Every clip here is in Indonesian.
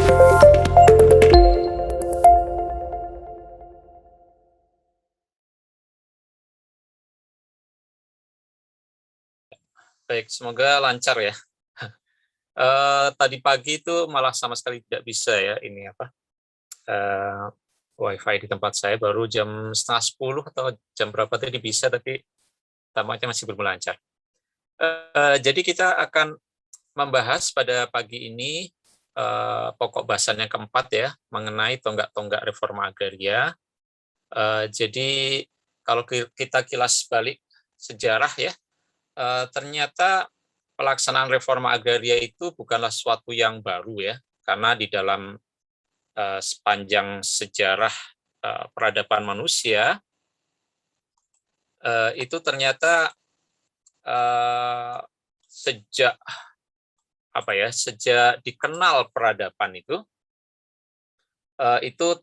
Baik, semoga lancar ya. Tadi pagi itu malah sama sekali tidak bisa ya ini apa, WiFi di tempat saya baru jam 9:30 atau jam berapa tadi bisa, tapi tampaknya masih belum lancar. Jadi kita akan membahas pada pagi ini pokok bahasan yang keempat ya, mengenai tonggak-tonggak reforma agraria. Jadi kalau kita kilas balik sejarah ya, ternyata pelaksanaan reforma agraria itu bukanlah sesuatu yang baru ya, karena di dalam sepanjang sejarah peradaban manusia itu ternyata sejak sejak dikenal peradaban itu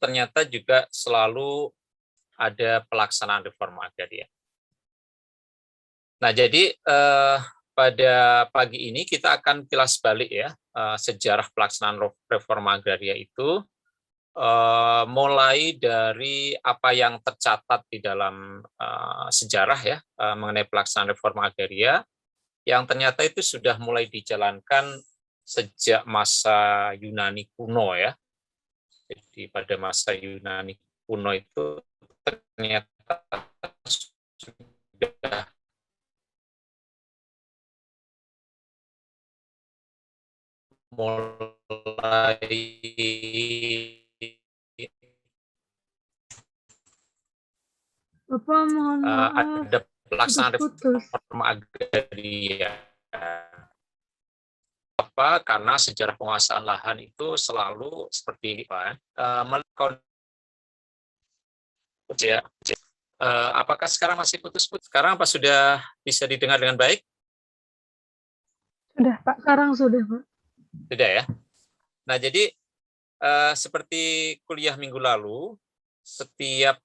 ternyata juga selalu ada pelaksanaan reforma agraria. Nah, jadi pada pagi ini kita akan kilas balik ya sejarah pelaksanaan reforma agraria itu, mulai dari apa yang tercatat di dalam sejarah ya mengenai pelaksanaan reforma agraria, yang ternyata itu sudah mulai dijalankan sejak masa Yunani kuno ya. Jadi pada masa Yunani kuno itu ternyata sudah mulai Bapak mohon maaf, ada pelaksanaan putus-putus. reforma agraria. Karena sejarah penguasaan lahan itu selalu seperti melakukan ya. Apakah sekarang masih putus-putus? Sekarang apa sudah bisa didengar dengan baik? Sudah Pak, sekarang sudah Pak. Sudah ya. Nah, jadi seperti kuliah minggu lalu, setiap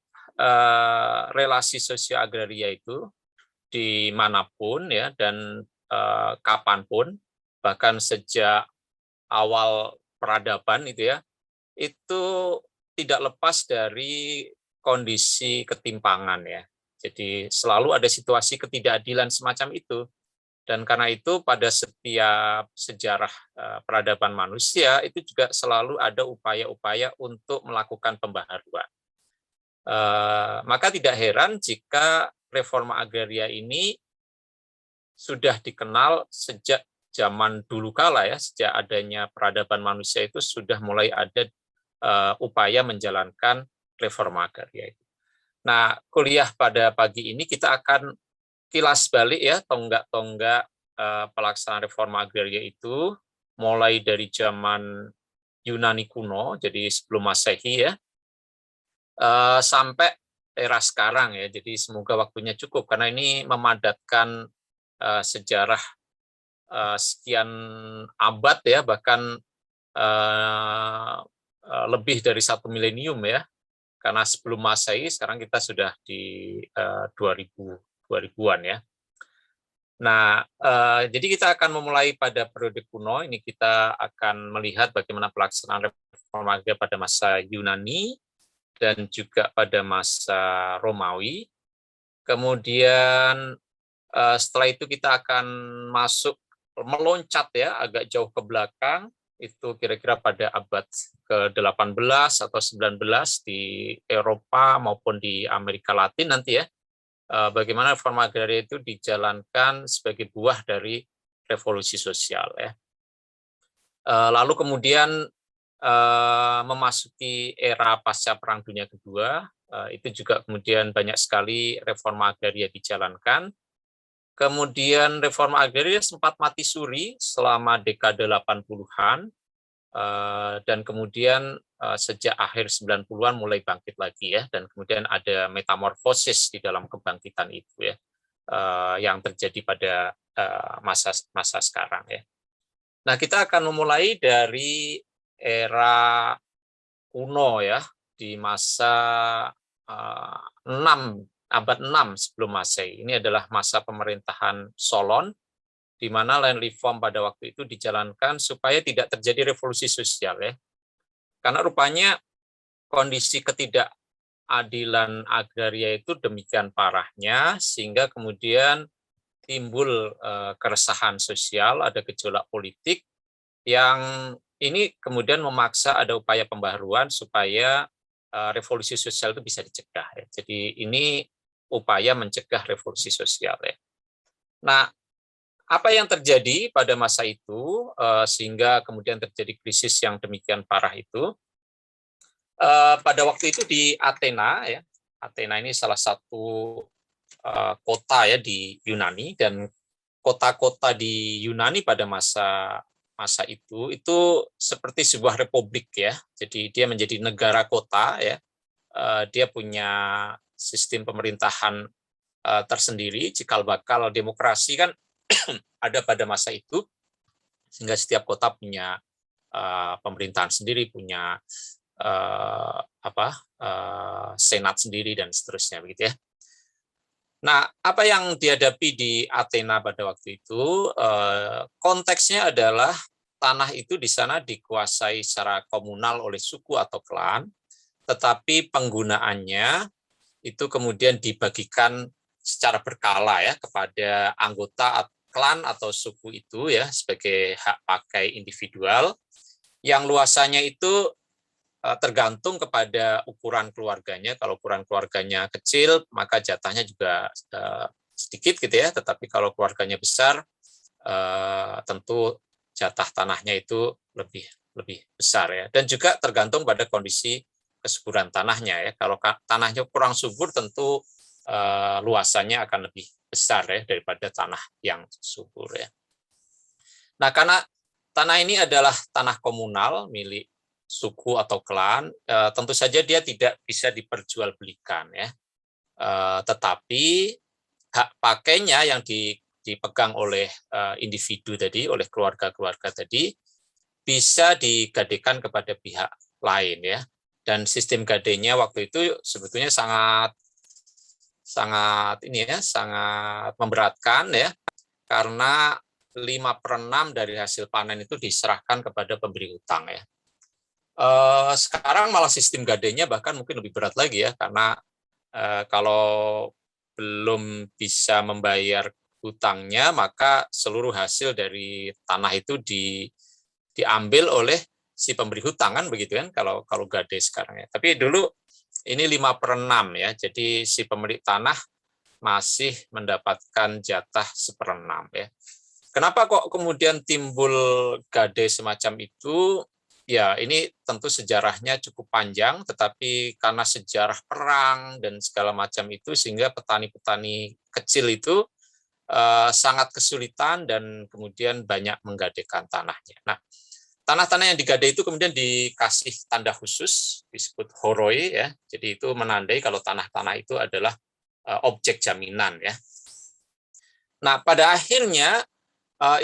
relasi sosio agraria itu dimanapun ya dan kapanpun, bahkan sejak awal peradaban itu tidak lepas dari kondisi ketimpangan ya. Jadi selalu ada situasi ketidakadilan semacam itu. Dan karena itu pada setiap sejarah peradaban manusia itu juga selalu ada upaya-upaya untuk melakukan pembaharuan. Maka tidak heran jika reforma agraria ini sudah dikenal sejak zaman dulu kala ya, sejak adanya peradaban manusia itu sudah mulai ada upaya menjalankan reforma agraria itu. Nah, kuliah pada pagi ini kita akan kilas balik ya tonggak-tonggak pelaksanaan reforma agraria itu, mulai dari zaman Yunani kuno, jadi sebelum Masehi ya, sampai era sekarang ya. Jadi semoga waktunya cukup karena ini memadatkan sejarah sekian abad ya, bahkan lebih dari 1 milenium ya. Karena sebelum Masehi sekarang kita sudah di 2000-an ya. Nah, jadi kita akan memulai pada periode kuno. Ini kita akan melihat bagaimana pelaksanaan reforma agraria pada masa Yunani dan juga pada masa Romawi. Kemudian setelah itu kita akan meloncat ya agak jauh ke belakang, itu kira-kira pada abad ke-18 atau 19 di Eropa maupun di Amerika Latin nanti ya. Bagaimana reforma agraria itu dijalankan sebagai buah dari revolusi sosial ya. Lalu kemudian memasuki era pasca Perang Dunia Kedua, itu juga kemudian banyak sekali reforma agraria dijalankan. Kemudian reforma agraria sempat mati suri selama dekade 80-an, dan kemudian sejak akhir 90-an mulai bangkit lagi ya, dan kemudian ada metamorfosis di dalam kebangkitan itu ya, yang terjadi pada masa sekarang ya. Nah, kita akan memulai dari era kuno ya, di masa abad 6 sebelum Masehi. Ini adalah masa pemerintahan Solon, di mana land reform pada waktu itu dijalankan supaya tidak terjadi revolusi sosial ya. Karena rupanya kondisi ketidakadilan agraria itu demikian parahnya sehingga kemudian timbul keresahan sosial, ada gejolak politik yang ini kemudian memaksa ada upaya pembaharuan supaya revolusi sosial itu bisa dicegah. Ya. Jadi ini upaya mencegah revolusi sosial. Ya. Nah, apa yang terjadi pada masa itu sehingga kemudian terjadi krisis yang demikian parah itu? Pada waktu itu di Athena, ya, Athena ini salah satu kota ya di Yunani, dan kota-kota di Yunani pada masa itu seperti sebuah republik ya. Jadi dia menjadi negara kota ya. Dia punya sistem pemerintahan tersendiri, cikal bakal demokrasi kan ada pada masa itu, sehingga setiap kota punya pemerintahan sendiri, punya senat sendiri dan seterusnya begitu ya. Nah, apa yang dihadapi di Athena pada waktu itu, konteksnya adalah tanah itu di sana dikuasai secara komunal oleh suku atau klan, tetapi penggunaannya itu kemudian dibagikan secara berkala ya kepada anggota klan atau suku itu ya sebagai hak pakai individual, yang luasannya itu tergantung kepada ukuran keluarganya. Kalau ukuran keluarganya kecil, maka jatahnya juga sedikit gitu ya. Tetapi kalau keluarganya besar, tentu jatah tanahnya itu lebih besar ya. Dan juga tergantung pada kondisi kesuburan tanahnya ya. Kalau tanahnya kurang subur, tentu luasannya akan lebih besar ya daripada tanah yang subur ya. Nah, karena tanah ini adalah tanah komunal milik suku atau klan, tentu saja dia tidak bisa diperjualbelikan ya. Tetapi hak pakainya yang dipegang oleh individu tadi, oleh keluarga-keluarga tadi, bisa digadekan kepada pihak lain ya. Dan sistem gadenya waktu itu sebetulnya sangat memberatkan ya, karena 5/6 dari hasil panen itu diserahkan kepada pemberi hutang ya. Sekarang malah sistem gadenya bahkan mungkin lebih berat lagi ya, karena kalau belum bisa membayar hutangnya, maka seluruh hasil dari tanah itu diambil oleh si pemberi hutang kan begitu kan, kalau gade sekarang ya. Tapi dulu ini 5/6 ya, jadi si pemilik tanah masih mendapatkan jatah 1/6 ya. Kenapa kok kemudian timbul gade semacam itu? Ya, ini tentu sejarahnya cukup panjang, tetapi karena sejarah perang dan segala macam itu, sehingga petani-petani kecil itu sangat kesulitan dan kemudian banyak menggadekan tanahnya. Nah, tanah-tanah yang digade itu kemudian dikasih tanda khusus, disebut horoi ya. Jadi itu menandai kalau tanah-tanah itu adalah objek jaminan ya. Nah, pada akhirnya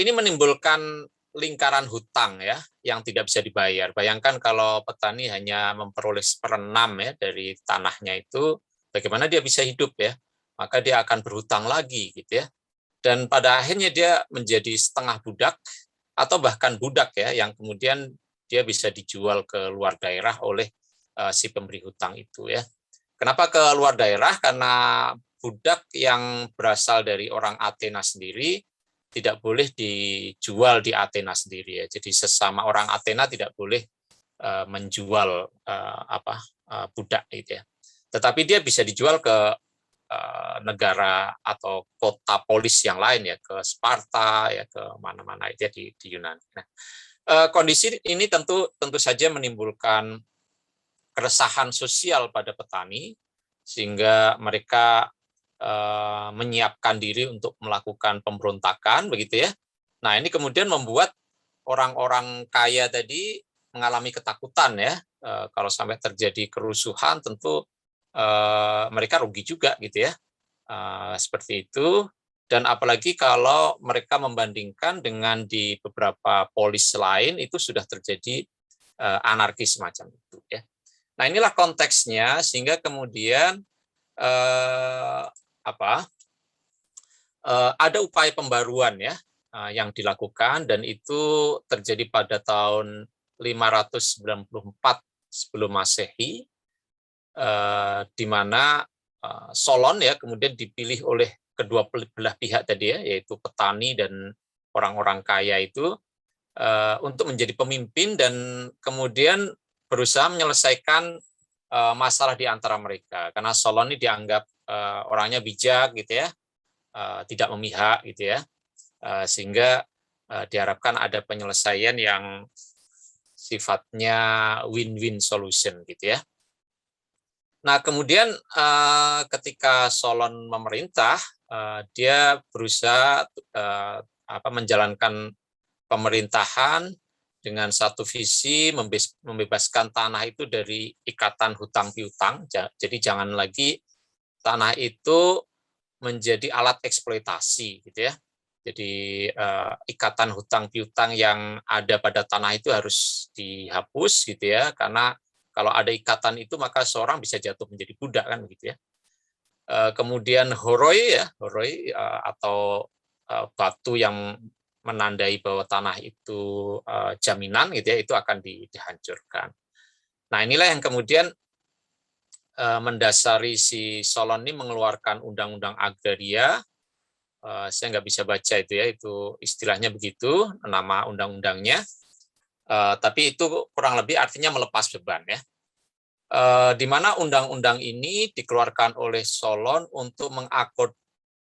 ini menimbulkan lingkaran hutang ya yang tidak bisa dibayar. Bayangkan kalau petani hanya memperoleh 1/6 ya dari tanahnya itu, bagaimana dia bisa hidup ya? Maka dia akan berhutang lagi gitu ya. Dan pada akhirnya dia menjadi setengah budak atau bahkan budak ya, yang kemudian dia bisa dijual ke luar daerah oleh si pemberi hutang itu ya. Kenapa ke luar daerah? Karena budak yang berasal dari orang Athena sendiri tidak boleh dijual di Athena sendiri ya. Jadi sesama orang Athena tidak boleh menjual budak gitu ya. Tetapi dia bisa dijual ke negara atau kota polis yang lain ya, ke Sparta ya, ke mana-mana itu ya di Yunani. Nah, kondisi ini tentu saja menimbulkan keresahan sosial pada petani, sehingga mereka menyiapkan diri untuk melakukan pemberontakan begitu ya. Nah, ini kemudian membuat orang-orang kaya tadi mengalami ketakutan ya. Kalau sampai terjadi kerusuhan, tentu mereka rugi juga gitu ya. Seperti itu. Dan apalagi kalau mereka membandingkan dengan di beberapa polis lain, itu sudah terjadi anarkis semacam itu ya. Nah, inilah konteksnya, sehingga kemudian ada upaya pembaruan ya yang dilakukan, dan itu terjadi pada tahun 594 sebelum Masehi, di mana Solon ya kemudian dipilih oleh kedua belah pihak tadi ya, yaitu petani dan orang-orang kaya itu untuk menjadi pemimpin dan kemudian berusaha menyelesaikan masalah di antara mereka, karena Solon ini dianggap orangnya bijak gitu ya, tidak memihak gitu ya, sehingga diharapkan ada penyelesaian yang sifatnya win-win solution gitu ya. Nah kemudian ketika Solon memerintah, dia berusaha menjalankan pemerintahan dengan satu visi membebaskan tanah itu dari ikatan hutang piutang. Jadi jangan lagi tanah itu menjadi alat eksploitasi gitu ya. Jadi ikatan hutang piutang yang ada pada tanah itu harus dihapus gitu ya, karena kalau ada ikatan itu maka seorang bisa jatuh menjadi budak kan gitu ya. Kemudian horoi ya, horoi atau batu yang menandai bahwa tanah itu jaminan gitu ya, itu akan dihancurkan. Nah inilah yang kemudian mendasari si Solon ini mengeluarkan undang-undang agraria. Saya nggak bisa baca itu ya, itu istilahnya begitu nama undang-undangnya, tapi itu kurang lebih artinya melepas beban ya. Di mana undang-undang ini dikeluarkan oleh Solon untuk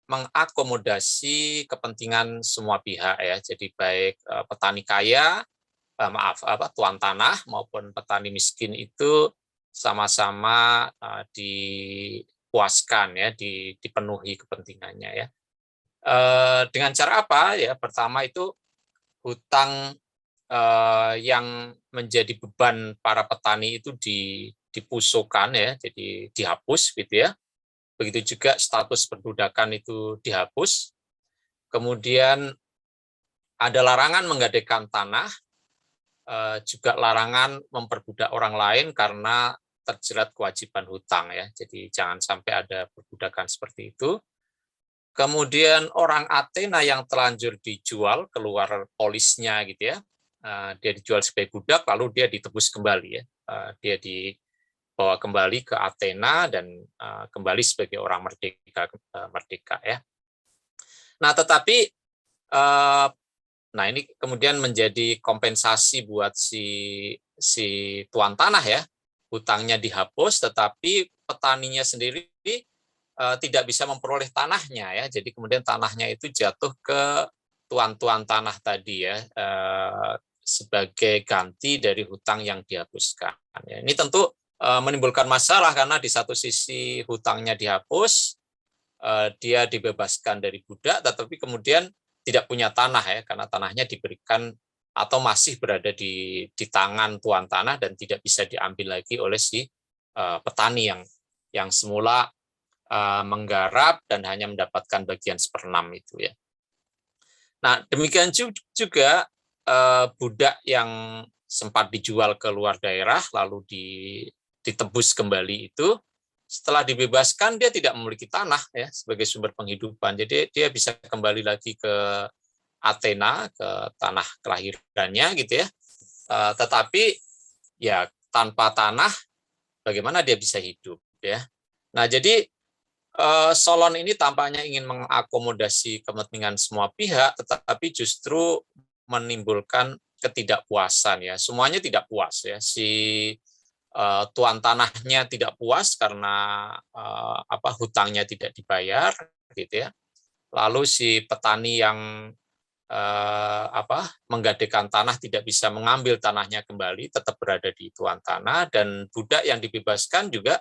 mengakomodasi kepentingan semua pihak ya, jadi baik petani kaya, tuan tanah maupun petani miskin itu sama-sama dipuaskan ya, dipenuhi kepentingannya ya. Dengan cara apa ya? Pertama itu hutang yang menjadi beban para petani itu dipusukan ya, jadi dihapus gitu ya. Begitu juga status perbudakan itu dihapus. Kemudian ada larangan menggadaikan tanah, juga larangan memperbudak orang lain karena terjerat kewajiban hutang ya. Jadi jangan sampai ada perbudakan seperti itu. Kemudian orang Athena yang terlanjur dijual keluar polisnya gitu ya, dia dijual sebagai budak lalu dia ditebus kembali ya, dia dibawa kembali ke Athena dan kembali sebagai orang merdeka ya. Nah tetapi nah ini kemudian menjadi kompensasi buat si tuan tanah ya, hutangnya dihapus tetapi petaninya sendiri tidak bisa memperoleh tanahnya ya, jadi kemudian tanahnya itu jatuh ke tuan-tuan tanah tadi ya, sebagai ganti dari hutang yang dihapuskan. Ya, ini tentu menimbulkan masalah karena di satu sisi hutangnya dihapus, dia dibebaskan dari budak, tetapi kemudian tidak punya tanah ya, karena tanahnya diberikan atau masih berada di tangan tuan tanah dan tidak bisa diambil lagi oleh si petani yang semula menggarap dan hanya mendapatkan bagian 1/6 itu ya. Nah demikian juga budak yang sempat dijual ke luar daerah lalu ditebus kembali itu, setelah dibebaskan dia tidak memiliki tanah ya sebagai sumber penghidupan. Jadi dia bisa kembali lagi ke Athena, ke tanah kelahirannya gitu ya. Tetapi ya tanpa tanah bagaimana dia bisa hidup ya. Nah jadi Solon ini tampaknya ingin mengakomodasi kepentingan semua pihak, tetapi justru menimbulkan ketidakpuasan ya. Semuanya tidak puas ya. Si tuan tanahnya tidak puas karena hutangnya tidak dibayar, gitu ya. Lalu si petani yang menggadaikan tanah tidak bisa mengambil tanahnya kembali, tetap berada di tuan tanah, dan budak yang dibebaskan juga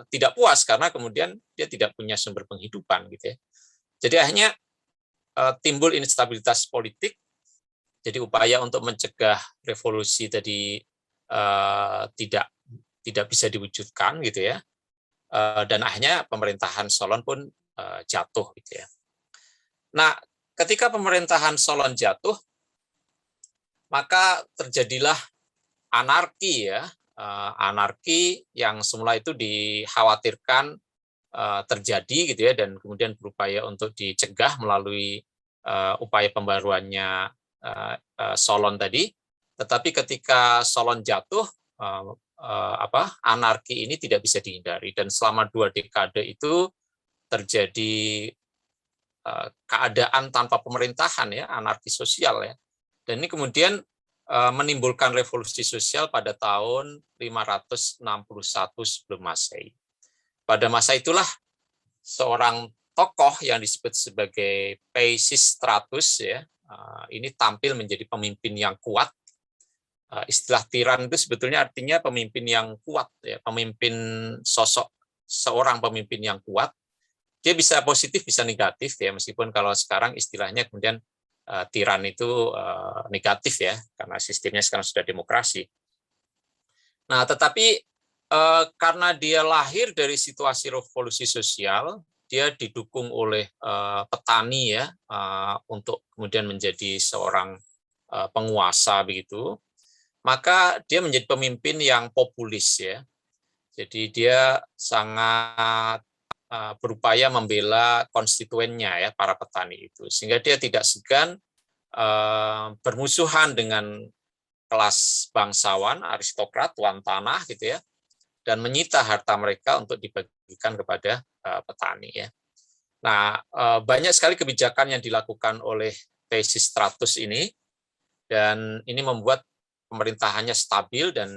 tidak puas karena kemudian dia tidak punya sumber penghidupan gitu ya. Jadi akhirnya timbul instabilitas politik. Jadi upaya untuk mencegah revolusi tadi tidak bisa diwujudkan gitu ya. Dan akhirnya pemerintahan Solon pun jatuh gitu ya. Nah, ketika pemerintahan Solon jatuh, maka terjadilah anarki ya. Anarki yang semula itu dikhawatirkan terjadi gitu ya, dan kemudian berupaya untuk dicegah melalui upaya pembaruannya Solon tadi. Tetapi ketika Solon jatuh, anarki ini tidak bisa dihindari, dan selama 2 dekade itu terjadi keadaan tanpa pemerintahan, ya, anarki sosial, ya. Dan ini kemudian menimbulkan revolusi sosial pada tahun 561 sebelum Masehi. Pada masa itulah seorang tokoh yang disebut sebagai Peisistratus, ya, ini tampil menjadi pemimpin yang kuat. Istilah tiran itu sebetulnya artinya pemimpin yang kuat, ya, pemimpin, sosok seorang pemimpin yang kuat. Dia bisa positif, bisa negatif, ya, meskipun kalau sekarang istilahnya kemudian tiran itu negatif, ya, karena sistemnya sekarang sudah demokrasi. Nah, tetapi karena dia lahir dari situasi revolusi sosial, dia didukung oleh petani, ya, untuk kemudian menjadi seorang penguasa begitu, maka dia menjadi pemimpin yang populis, ya. Jadi dia sangat berupaya membela konstituennya, ya, para petani itu, sehingga dia tidak segan bermusuhan dengan kelas bangsawan, aristokrat, tuan tanah, gitu, ya, dan menyita harta mereka untuk dibagikan kepada petani, ya. Nah, banyak sekali kebijakan yang dilakukan oleh Peisistratus ini, dan ini membuat pemerintahannya stabil, dan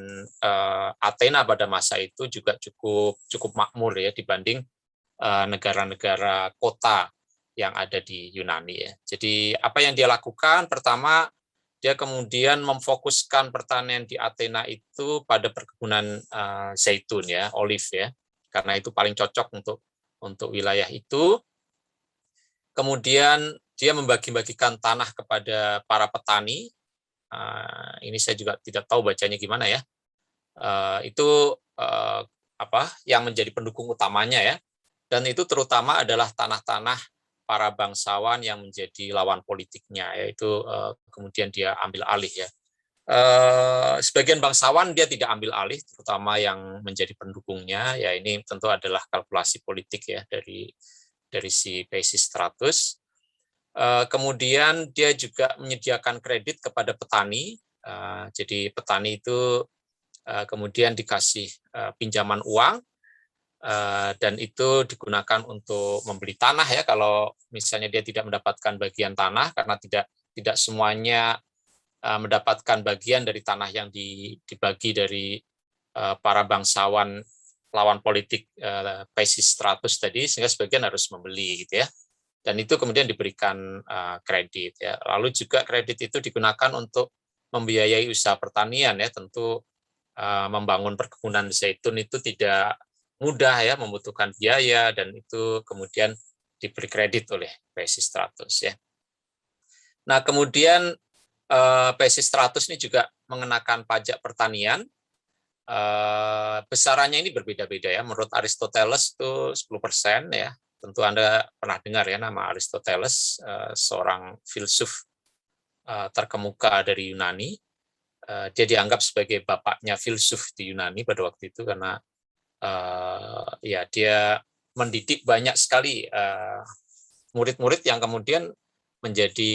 Athena pada masa itu juga cukup makmur, ya, dibanding negara-negara kota yang ada di Yunani, ya. Jadi apa yang dia lakukan? Pertama, dia kemudian memfokuskan pertanian di Athena itu pada perkebunan zaitun, ya, olive, ya, karena itu paling cocok untuk wilayah itu. Kemudian dia membagi-bagikan tanah kepada para petani. Ini saya juga tidak tahu bacanya gimana, ya. Itu yang menjadi pendukung utamanya, ya. Dan itu terutama adalah tanah-tanah para bangsawan yang menjadi lawan politiknya, yaitu kemudian dia ambil alih, ya. Sebagian bangsawan dia tidak ambil alih, terutama yang menjadi pendukungnya, ya, ini tentu adalah kalkulasi politik, ya, dari si Peisistratus. Kemudian dia juga menyediakan kredit kepada petani, jadi petani itu kemudian dikasih pinjaman uang, dan itu digunakan untuk membeli tanah, ya, kalau misalnya dia tidak mendapatkan bagian tanah, karena tidak semuanya mendapatkan bagian dari tanah yang dibagi dari para bangsawan lawan politik Peisistratus tadi, sehingga sebagian harus membeli, gitu, ya. Dan itu kemudian diberikan kredit, ya. Lalu juga kredit itu digunakan untuk membiayai usaha pertanian, ya. Tentu membangun perkebunan zaitun itu tidak mudah, ya, membutuhkan biaya, dan itu kemudian diberi kredit oleh Peisistratus, ya. Nah, kemudian Peisistratus ini juga mengenakan pajak pertanian. Besarannya ini berbeda-beda, ya. Menurut Aristoteles itu 10%, ya. Tentu Anda pernah dengar, ya, nama Aristoteles, seorang filsuf terkemuka dari Yunani. Dia dianggap sebagai bapaknya filsuf di Yunani pada waktu itu, karena ya, dia mendidik banyak sekali murid-murid yang kemudian menjadi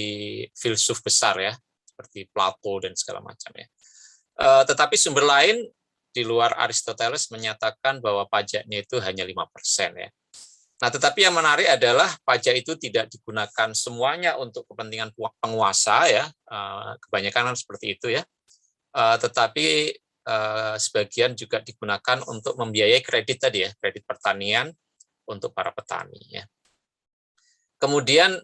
filsuf besar, ya, seperti Plato dan segala macam, ya. Tetapi sumber lain di luar Aristoteles menyatakan bahwa pajaknya itu hanya 5%, ya. Nah, tetapi yang menarik adalah pajak itu tidak digunakan semuanya untuk kepentingan penguasa, ya. Kebanyakan seperti itu, ya. Tetapi sebagian juga digunakan untuk membiayai kredit tadi, ya, kredit pertanian untuk para petani, ya. Kemudian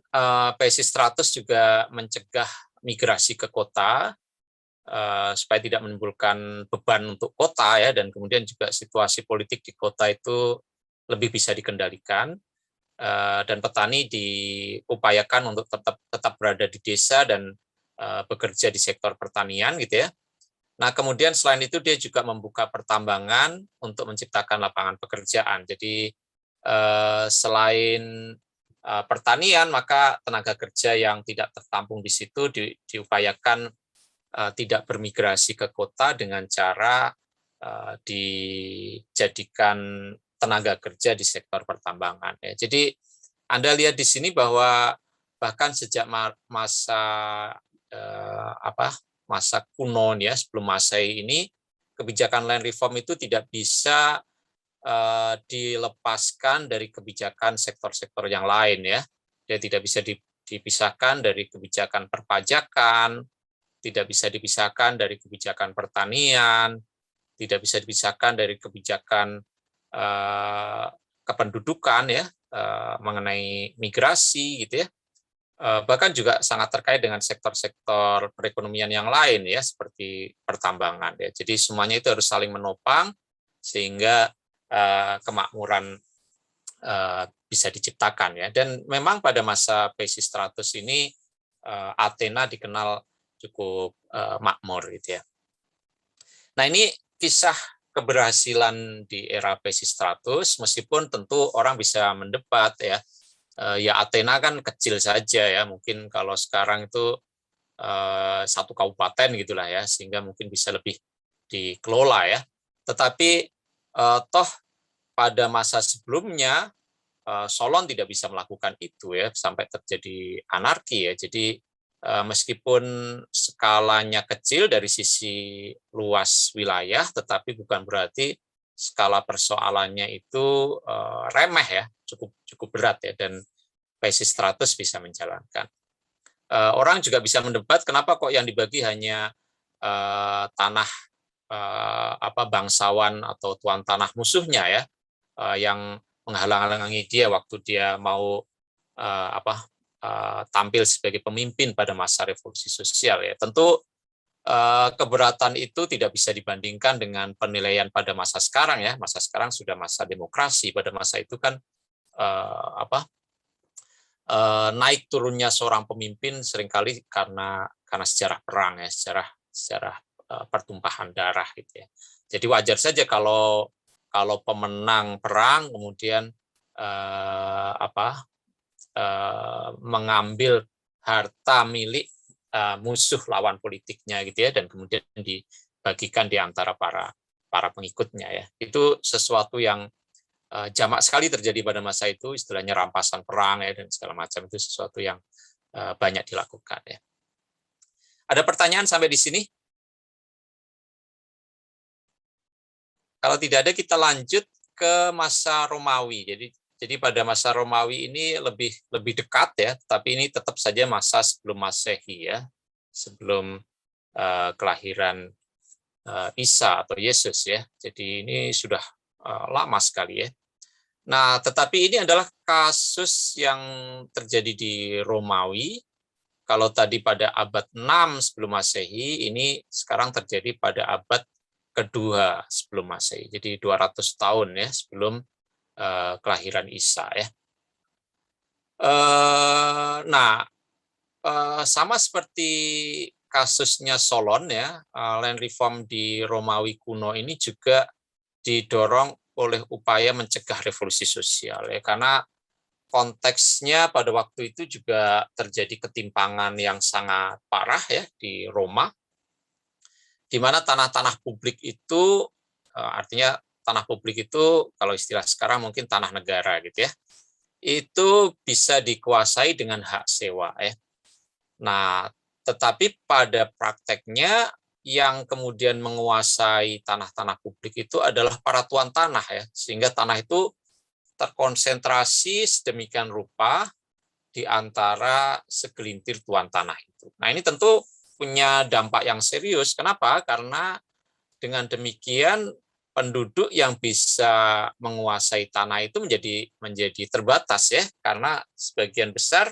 Peisistratus juga mencegah migrasi ke kota supaya tidak menimbulkan beban untuk kota, ya, dan kemudian juga situasi politik di kota itu lebih bisa dikendalikan, dan petani diupayakan untuk tetap berada di desa dan bekerja di sektor pertanian, gitu, ya. Nah, kemudian selain itu dia juga membuka pertambangan untuk menciptakan lapangan pekerjaan. Jadi selain pertanian, maka tenaga kerja yang tidak tertampung di situ diupayakan tidak bermigrasi ke kota dengan cara dijadikan tenaga kerja di sektor pertambangan, ya. Jadi Anda lihat di sini bahwa bahkan sejak masa masa kuno ya, sebelum Masehi ini, kebijakan land reform itu tidak bisa dilepaskan dari kebijakan sektor-sektor yang lain ya. Dia tidak bisa dipisahkan dari kebijakan perpajakan, tidak bisa dipisahkan dari kebijakan pertanian, tidak bisa dipisahkan dari kebijakan kependudukan ya, mengenai migrasi gitu ya. Bahkan juga sangat terkait dengan sektor-sektor perekonomian yang lain ya, seperti pertambangan ya. Jadi semuanya itu harus saling menopang sehingga kemakmuran bisa diciptakan ya. Dan memang pada masa Pisistratus ini Athena dikenal cukup makmur gitu ya. Nah, ini kisah keberhasilan di era Pisistratus, meskipun tentu orang bisa mendebat ya. Ya Athena kan kecil saja ya, mungkin kalau sekarang itu satu kabupaten gitulah ya, sehingga mungkin bisa lebih dikelola ya. Tetapi toh pada masa sebelumnya Solon tidak bisa melakukan itu ya, sampai terjadi anarki ya. Jadi meskipun skalanya kecil dari sisi luas wilayah, tetapi bukan berarti skala persoalannya itu remeh ya, cukup berat ya, dan Pisistratus bisa menjalankan. Orang juga bisa mendebat kenapa kok yang dibagi hanya tanah bangsawan atau tuan tanah musuhnya ya, yang menghalang-halangi dia waktu dia mau tampil sebagai pemimpin pada masa revolusi sosial ya. Tentu keberatan itu tidak bisa dibandingkan dengan penilaian pada masa sekarang ya. Masa sekarang sudah masa demokrasi. Pada masa itu kan naik turunnya seorang pemimpin seringkali karena sejarah perang ya, sejarah pertumpahan darah gitu ya. Jadi wajar saja kalau pemenang perang kemudian mengambil harta milik musuh lawan politiknya gitu ya, dan kemudian dibagikan di antara para pengikutnya ya. Itu sesuatu yang jamak sekali terjadi pada masa itu, istilahnya rampasan perang ya, dan segala macam, itu sesuatu yang banyak dilakukan ya. Ada pertanyaan sampai di sini? Kalau tidak ada, kita lanjut ke masa Romawi. Jadi pada masa Romawi ini lebih dekat ya, tapi ini tetap saja masa sebelum Masehi ya, sebelum kelahiran Isa atau Yesus ya. Jadi ini sudah lama sekali ya. Nah, tetapi ini adalah kasus yang terjadi di Romawi. Kalau tadi pada abad 6 sebelum Masehi, ini sekarang terjadi pada abad kedua sebelum Masehi. Jadi 200 tahun ya sebelum kelahiran Isa ya. Nah, sama seperti kasusnya Solon ya, land reform di Romawi kuno ini juga didorong oleh upaya mencegah revolusi sosial ya, karena konteksnya pada waktu itu juga terjadi ketimpangan yang sangat parah ya di Roma, di mana tanah-tanah publik itu artinya tanah publik itu kalau istilah sekarang mungkin tanah negara gitu ya, itu bisa dikuasai dengan hak sewa ya. Nah, tetapi pada prakteknya yang kemudian menguasai tanah-tanah publik itu adalah para tuan tanah ya, sehingga tanah itu terkonsentrasi sedemikian rupa di antara segelintir tuan tanah itu. Nah, ini tentu punya dampak yang serius. Kenapa? Karena dengan demikian penduduk yang bisa menguasai tanah itu menjadi terbatas ya, karena sebagian besar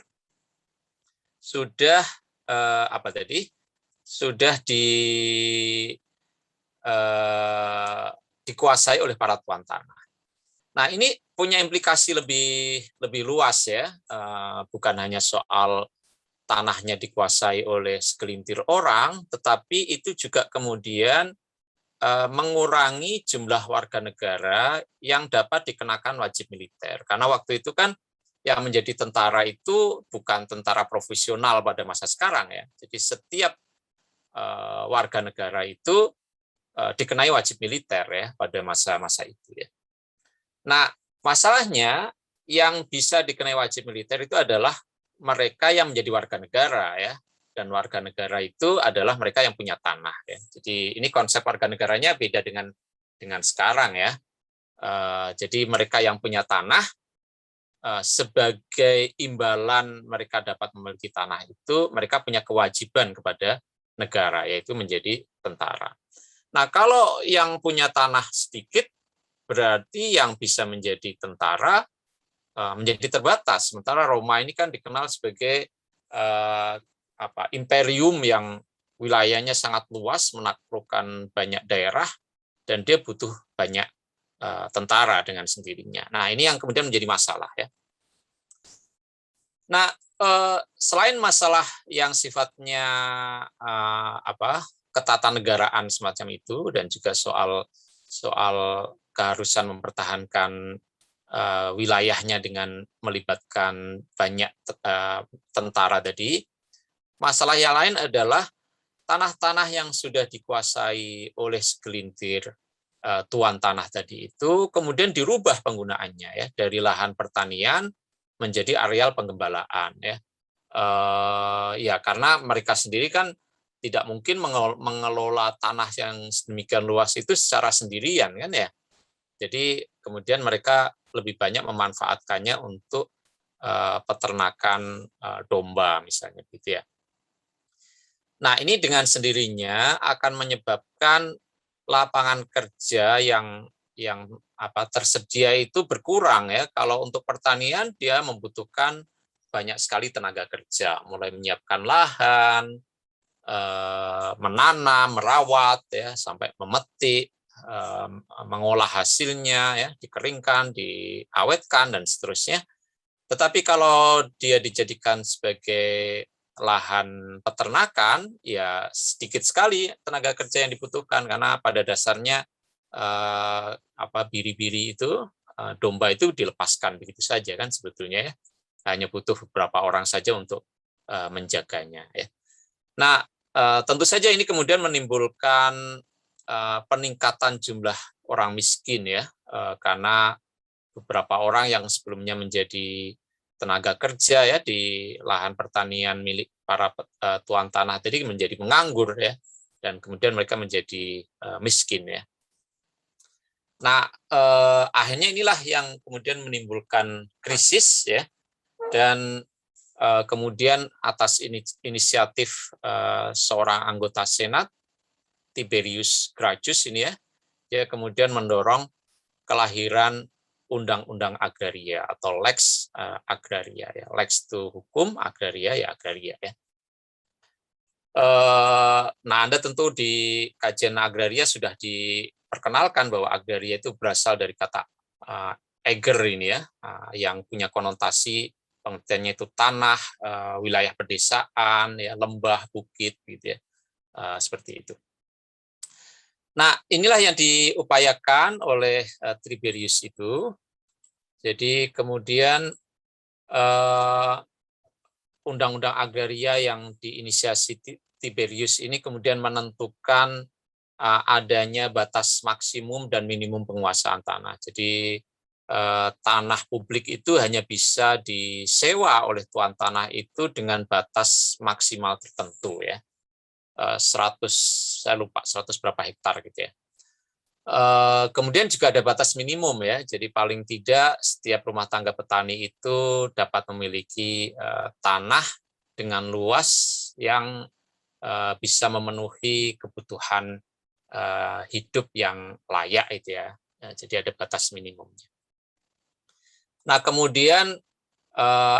sudah sudah dikuasai oleh para tuan tanah. Nah, ini punya implikasi lebih luas ya, bukan hanya soal tanahnya dikuasai oleh segelintir orang, tetapi itu juga kemudian mengurangi jumlah warga negara yang dapat dikenakan wajib militer. Karena waktu itu kan yang menjadi tentara itu bukan tentara profesional pada masa sekarang ya. Jadi setiap warga negara itu dikenai wajib militer ya pada masa-masa itu ya. Nah, masalahnya yang bisa dikenai wajib militer itu adalah mereka yang menjadi warga negara ya. dan warga negara itu adalah mereka yang punya tanah. Ya. Jadi ini konsep warga negaranya beda dengan sekarang ya. Jadi mereka yang punya tanah sebagai imbalan mereka dapat memiliki tanah itu mereka punya kewajiban kepada negara yaitu menjadi tentara. Nah kalau yang punya tanah sedikit berarti yang bisa menjadi tentara menjadi terbatas. Sementara Roma ini kan dikenal sebagai imperium yang wilayahnya sangat luas, menaklukkan banyak daerah, dan dia butuh banyak tentara dengan sendirinya. Nah, ini yang kemudian menjadi masalah ya. Nah, selain masalah yang sifatnya ketatanegaraan semacam itu dan juga soal keharusan mempertahankan wilayahnya dengan melibatkan banyak tentara tadi, masalah yang lain adalah tanah-tanah yang sudah dikuasai oleh segelintir tuan tanah tadi itu kemudian dirubah penggunaannya ya dari lahan pertanian menjadi areal penggembalaan ya. Ya karena mereka sendiri kan tidak mungkin mengelola tanah yang sedemikian luas itu secara sendirian kan ya. Jadi kemudian mereka lebih banyak memanfaatkannya untuk peternakan domba misalnya gitu ya. Nah, ini dengan sendirinya akan menyebabkan lapangan kerja yang tersedia itu berkurang ya. Kalau untuk pertanian dia membutuhkan banyak sekali tenaga kerja, mulai menyiapkan lahan, menanam, merawat ya, sampai memetik, mengolah hasilnya ya, dikeringkan, diawetkan dan seterusnya. Tetapi kalau dia dijadikan sebagai lahan peternakan, ya sedikit sekali tenaga kerja yang dibutuhkan karena pada dasarnya biri-biri itu domba itu dilepaskan begitu saja kan sebetulnya ya, hanya butuh beberapa orang saja untuk menjaganya ya. Nah tentu saja ini kemudian menimbulkan peningkatan jumlah orang miskin ya karena beberapa orang yang sebelumnya menjadi tenaga kerja ya di lahan pertanian milik para tuan tanah tadi menjadi menganggur ya dan kemudian mereka menjadi miskin ya. Nah, akhirnya inilah yang kemudian menimbulkan krisis ya dan kemudian atas inisiatif seorang anggota Senat Tiberius Gracchus ini ya, dia kemudian mendorong kelahiran undang-undang agraria atau lex agraria ya, lex itu hukum, agraria ya agraria ya. Nah, Anda tentu di kajian agraria sudah diperkenalkan bahwa agraria itu berasal dari kata ager ini ya, yang punya konotasi pengertiannya itu tanah, wilayah pedesaan, ya lembah, bukit gitu ya, seperti itu. Nah, inilah yang diupayakan oleh Tiberius itu. Jadi kemudian undang-undang agraria yang diinisiasi Tiberius ini kemudian menentukan adanya batas maksimum dan minimum penguasaan tanah. Jadi tanah publik itu hanya bisa disewa oleh tuan tanah itu dengan batas maksimal tertentu ya. 100 saya lupa 100 berapa hektar gitu ya. Kemudian juga ada batas minimum ya. Jadi paling tidak setiap rumah tangga petani itu dapat memiliki tanah dengan luas yang bisa memenuhi kebutuhan hidup yang layak itu ya. Jadi ada batas minimumnya. Nah, kemudian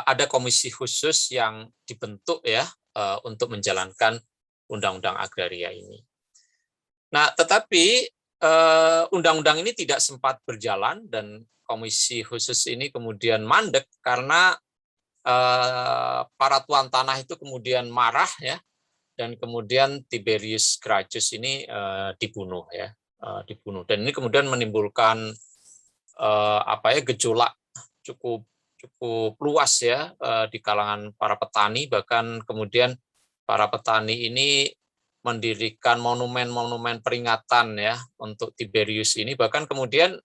ada komisi khusus yang dibentuk ya untuk menjalankan undang-undang agraria ini. Nah, tetapi undang-undang ini tidak sempat berjalan dan komisi khusus ini kemudian mandek karena para tuan tanah itu kemudian marah ya dan kemudian Tiberius Gracchus ini dibunuh ya, dibunuh dan ini kemudian menimbulkan gejolak cukup luas ya di kalangan para petani, bahkan kemudian para petani ini mendirikan monumen-monumen peringatan ya untuk Tiberius ini, bahkan kemudian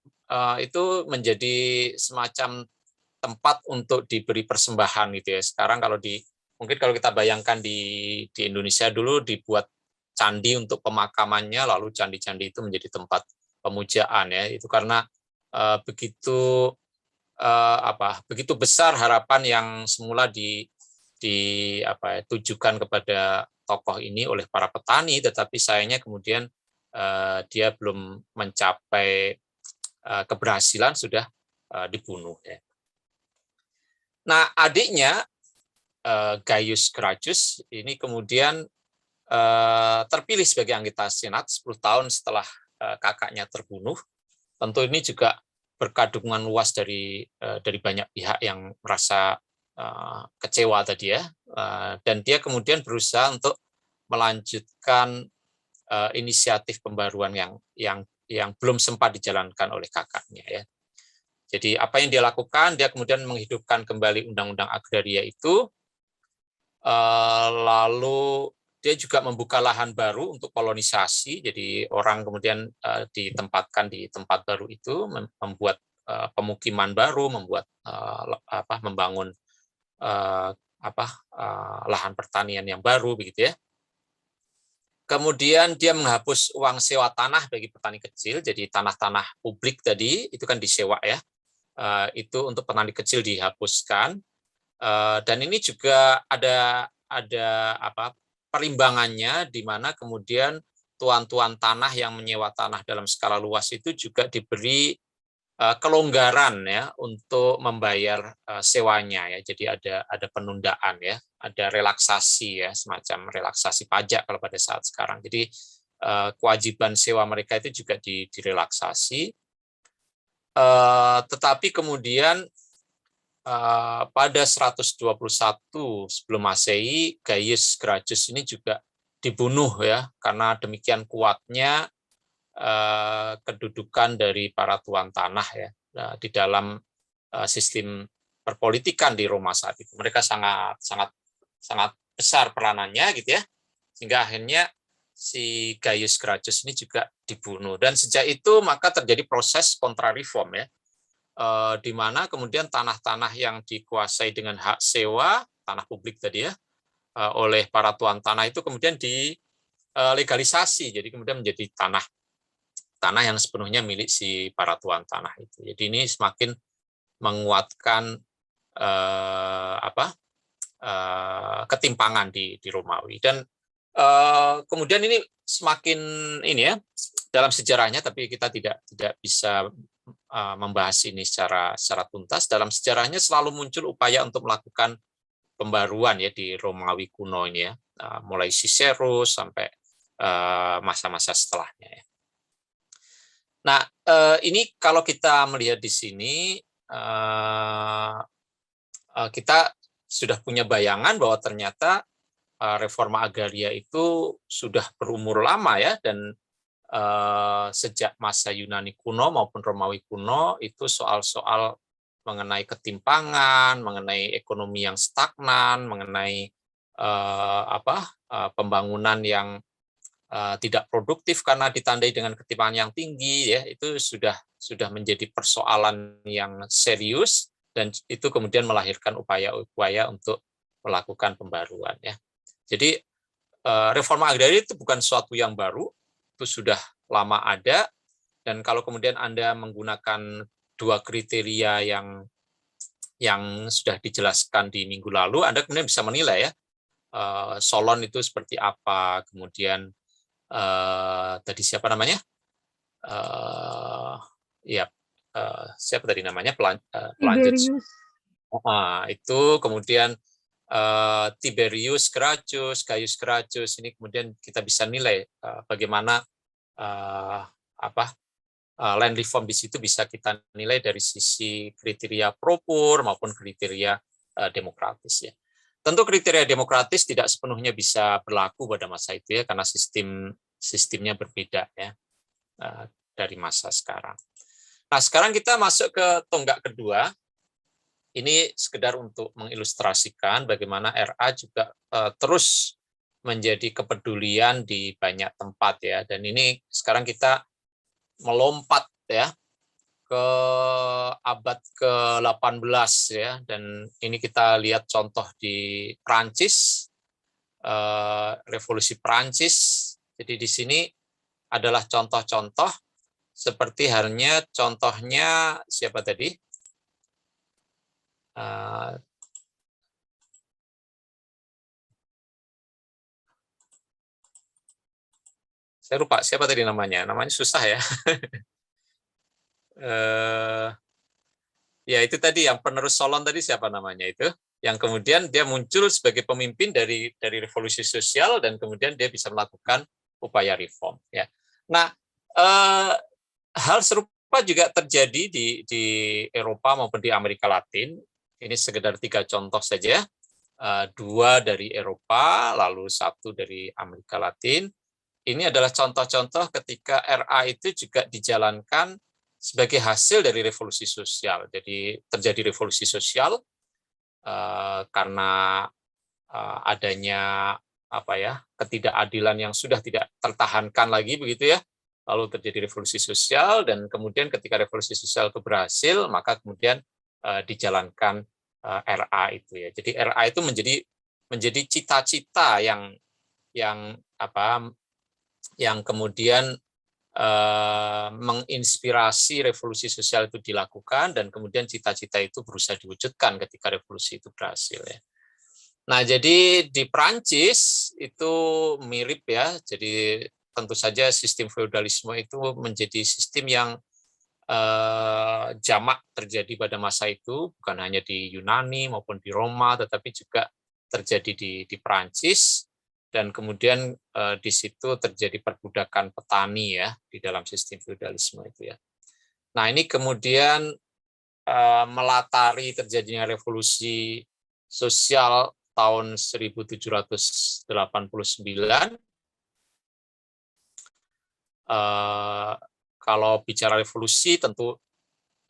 itu menjadi semacam tempat untuk diberi persembahan gitu ya. Sekarang kalau di mungkin kalau kita bayangkan di Indonesia dulu dibuat candi untuk pemakamannya, lalu candi-candi itu menjadi tempat pemujaan ya. Itu karena begitu besar harapan yang semula tujukan kepada tokoh ini oleh para petani, tetapi sayangnya kemudian dia belum mencapai keberhasilan, sudah dibunuh ya. Nah, adiknya Gaius Gracchus ini kemudian terpilih sebagai anggota Senat 10 tahun setelah kakaknya terbunuh. Tentu ini juga berkat dukungan luas dari banyak pihak yang merasa kecewa tadi ya, dan dia kemudian berusaha untuk melanjutkan inisiatif pembaruan yang belum sempat dijalankan oleh kakaknya ya. Jadi apa yang dia lakukan, dia kemudian menghidupkan kembali undang-undang agraria itu, lalu dia juga membuka lahan baru untuk kolonisasi. Jadi orang kemudian ditempatkan di tempat baru itu, membuat pemukiman baru, membangun lahan pertanian yang baru begitu ya. Kemudian dia menghapus uang sewa tanah bagi petani kecil. Jadi tanah-tanah publik tadi itu kan disewa ya. Itu untuk petani kecil dihapuskan, dan ini juga ada perimbangannya, di mana kemudian tuan-tuan tanah yang menyewa tanah dalam skala luas itu juga diberi kelonggaran ya untuk membayar sewanya ya. Jadi ada penundaan ya, ada relaksasi ya, semacam relaksasi pajak kalau pada saat sekarang. Jadi kewajiban sewa mereka itu juga direlaksasi. Tetapi kemudian pada 121 sebelum Masehi, Gaius Gracchus ini juga dibunuh ya, karena demikian kuatnya kedudukan dari para tuan tanah ya di dalam sistem perpolitikan di Roma saat itu. Mereka sangat besar peranannya gitu ya, sehingga akhirnya si Gaius Gracchus ini juga dibunuh. Dan sejak itu maka terjadi proses kontrareform ya, di mana kemudian tanah-tanah yang dikuasai dengan hak sewa, tanah publik tadi ya, oleh para tuan tanah itu kemudian dilegalisasi. Jadi kemudian menjadi tanah yang sepenuhnya milik si para tuan tanah itu. Jadi ini semakin menguatkan ketimpangan di Romawi. Dan kemudian ini semakin ini ya dalam sejarahnya, tapi kita tidak bisa membahas ini secara tuntas. Dalam sejarahnya selalu muncul upaya untuk melakukan pembaruan ya di Romawi kuno ini ya, mulai Cicero sampai masa-masa setelahnya ya. Nah, ini kalau kita melihat di sini, kita sudah punya bayangan bahwa ternyata reforma agraria itu sudah berumur lama ya, dan sejak masa Yunani kuno maupun Romawi kuno itu soal-soal mengenai ketimpangan, mengenai ekonomi yang stagnan, mengenai pembangunan yang tidak produktif karena ditandai dengan ketimpangan yang tinggi ya, itu sudah menjadi persoalan yang serius, dan itu kemudian melahirkan upaya-upaya untuk melakukan pembaruan ya. Jadi reforma agraria itu bukan sesuatu yang baru, itu sudah lama ada, dan kalau kemudian Anda menggunakan dua kriteria yang sudah dijelaskan di minggu lalu, Anda kemudian bisa menilai ya, Solon itu seperti apa, kemudian tadi siapa namanya? Siapa tadi namanya? Pelanjut. Tiberius. Itu kemudian Tiberius Gracchus, Gaius Gracchus, ini kemudian kita bisa nilai bagaimana land reform di situ bisa kita nilai dari sisi kriteria pro-pur maupun kriteria demokratis ya. Tentu kriteria demokratis tidak sepenuhnya bisa berlaku pada masa itu ya, karena sistemnya berbeda ya dari masa sekarang. Nah, sekarang kita masuk ke tonggak kedua. Ini sekedar untuk mengilustrasikan bagaimana RA juga terus menjadi kepedulian di banyak tempat ya. Dan ini sekarang kita melompat ya ke abad ke-18 ya, dan ini kita lihat contoh di Prancis, revolusi Prancis. Jadi di sini adalah contoh-contoh seperti halnya contohnya siapa tadi? Saya lupa siapa tadi namanya. Namanya susah ya. Ya itu tadi yang penerus Solon tadi siapa namanya itu? Yang kemudian dia muncul sebagai pemimpin dari revolusi sosial dan kemudian dia bisa melakukan upaya reform. Ya. Nah, hal serupa juga terjadi di Eropa maupun di Amerika Latin. Ini sekedar 3 contoh saja. 2 dari Eropa, lalu 1 dari Amerika Latin. Ini adalah contoh-contoh ketika RA itu juga dijalankan sebagai hasil dari revolusi sosial. Jadi terjadi revolusi sosial karena adanya ketidakadilan yang sudah tidak tertahankan lagi begitu ya. Lalu terjadi revolusi sosial dan kemudian ketika revolusi sosial itu berhasil, maka kemudian dijalankan RA itu ya. Jadi RA itu menjadi cita-cita yang kemudian menginspirasi revolusi sosial itu dilakukan dan kemudian cita-cita itu berusaha diwujudkan ketika revolusi itu berhasil ya. Nah, jadi di Prancis itu mirip ya. Jadi tentu saja sistem feudalisme itu menjadi sistem yang jamak terjadi pada masa itu, bukan hanya di Yunani maupun di Roma, tetapi juga terjadi di Prancis. Dan kemudian di situ terjadi perbudakan petani ya di dalam sistem feudalisme itu ya. Nah ini kemudian melatari terjadinya revolusi sosial tahun 1789. Kalau bicara revolusi tentu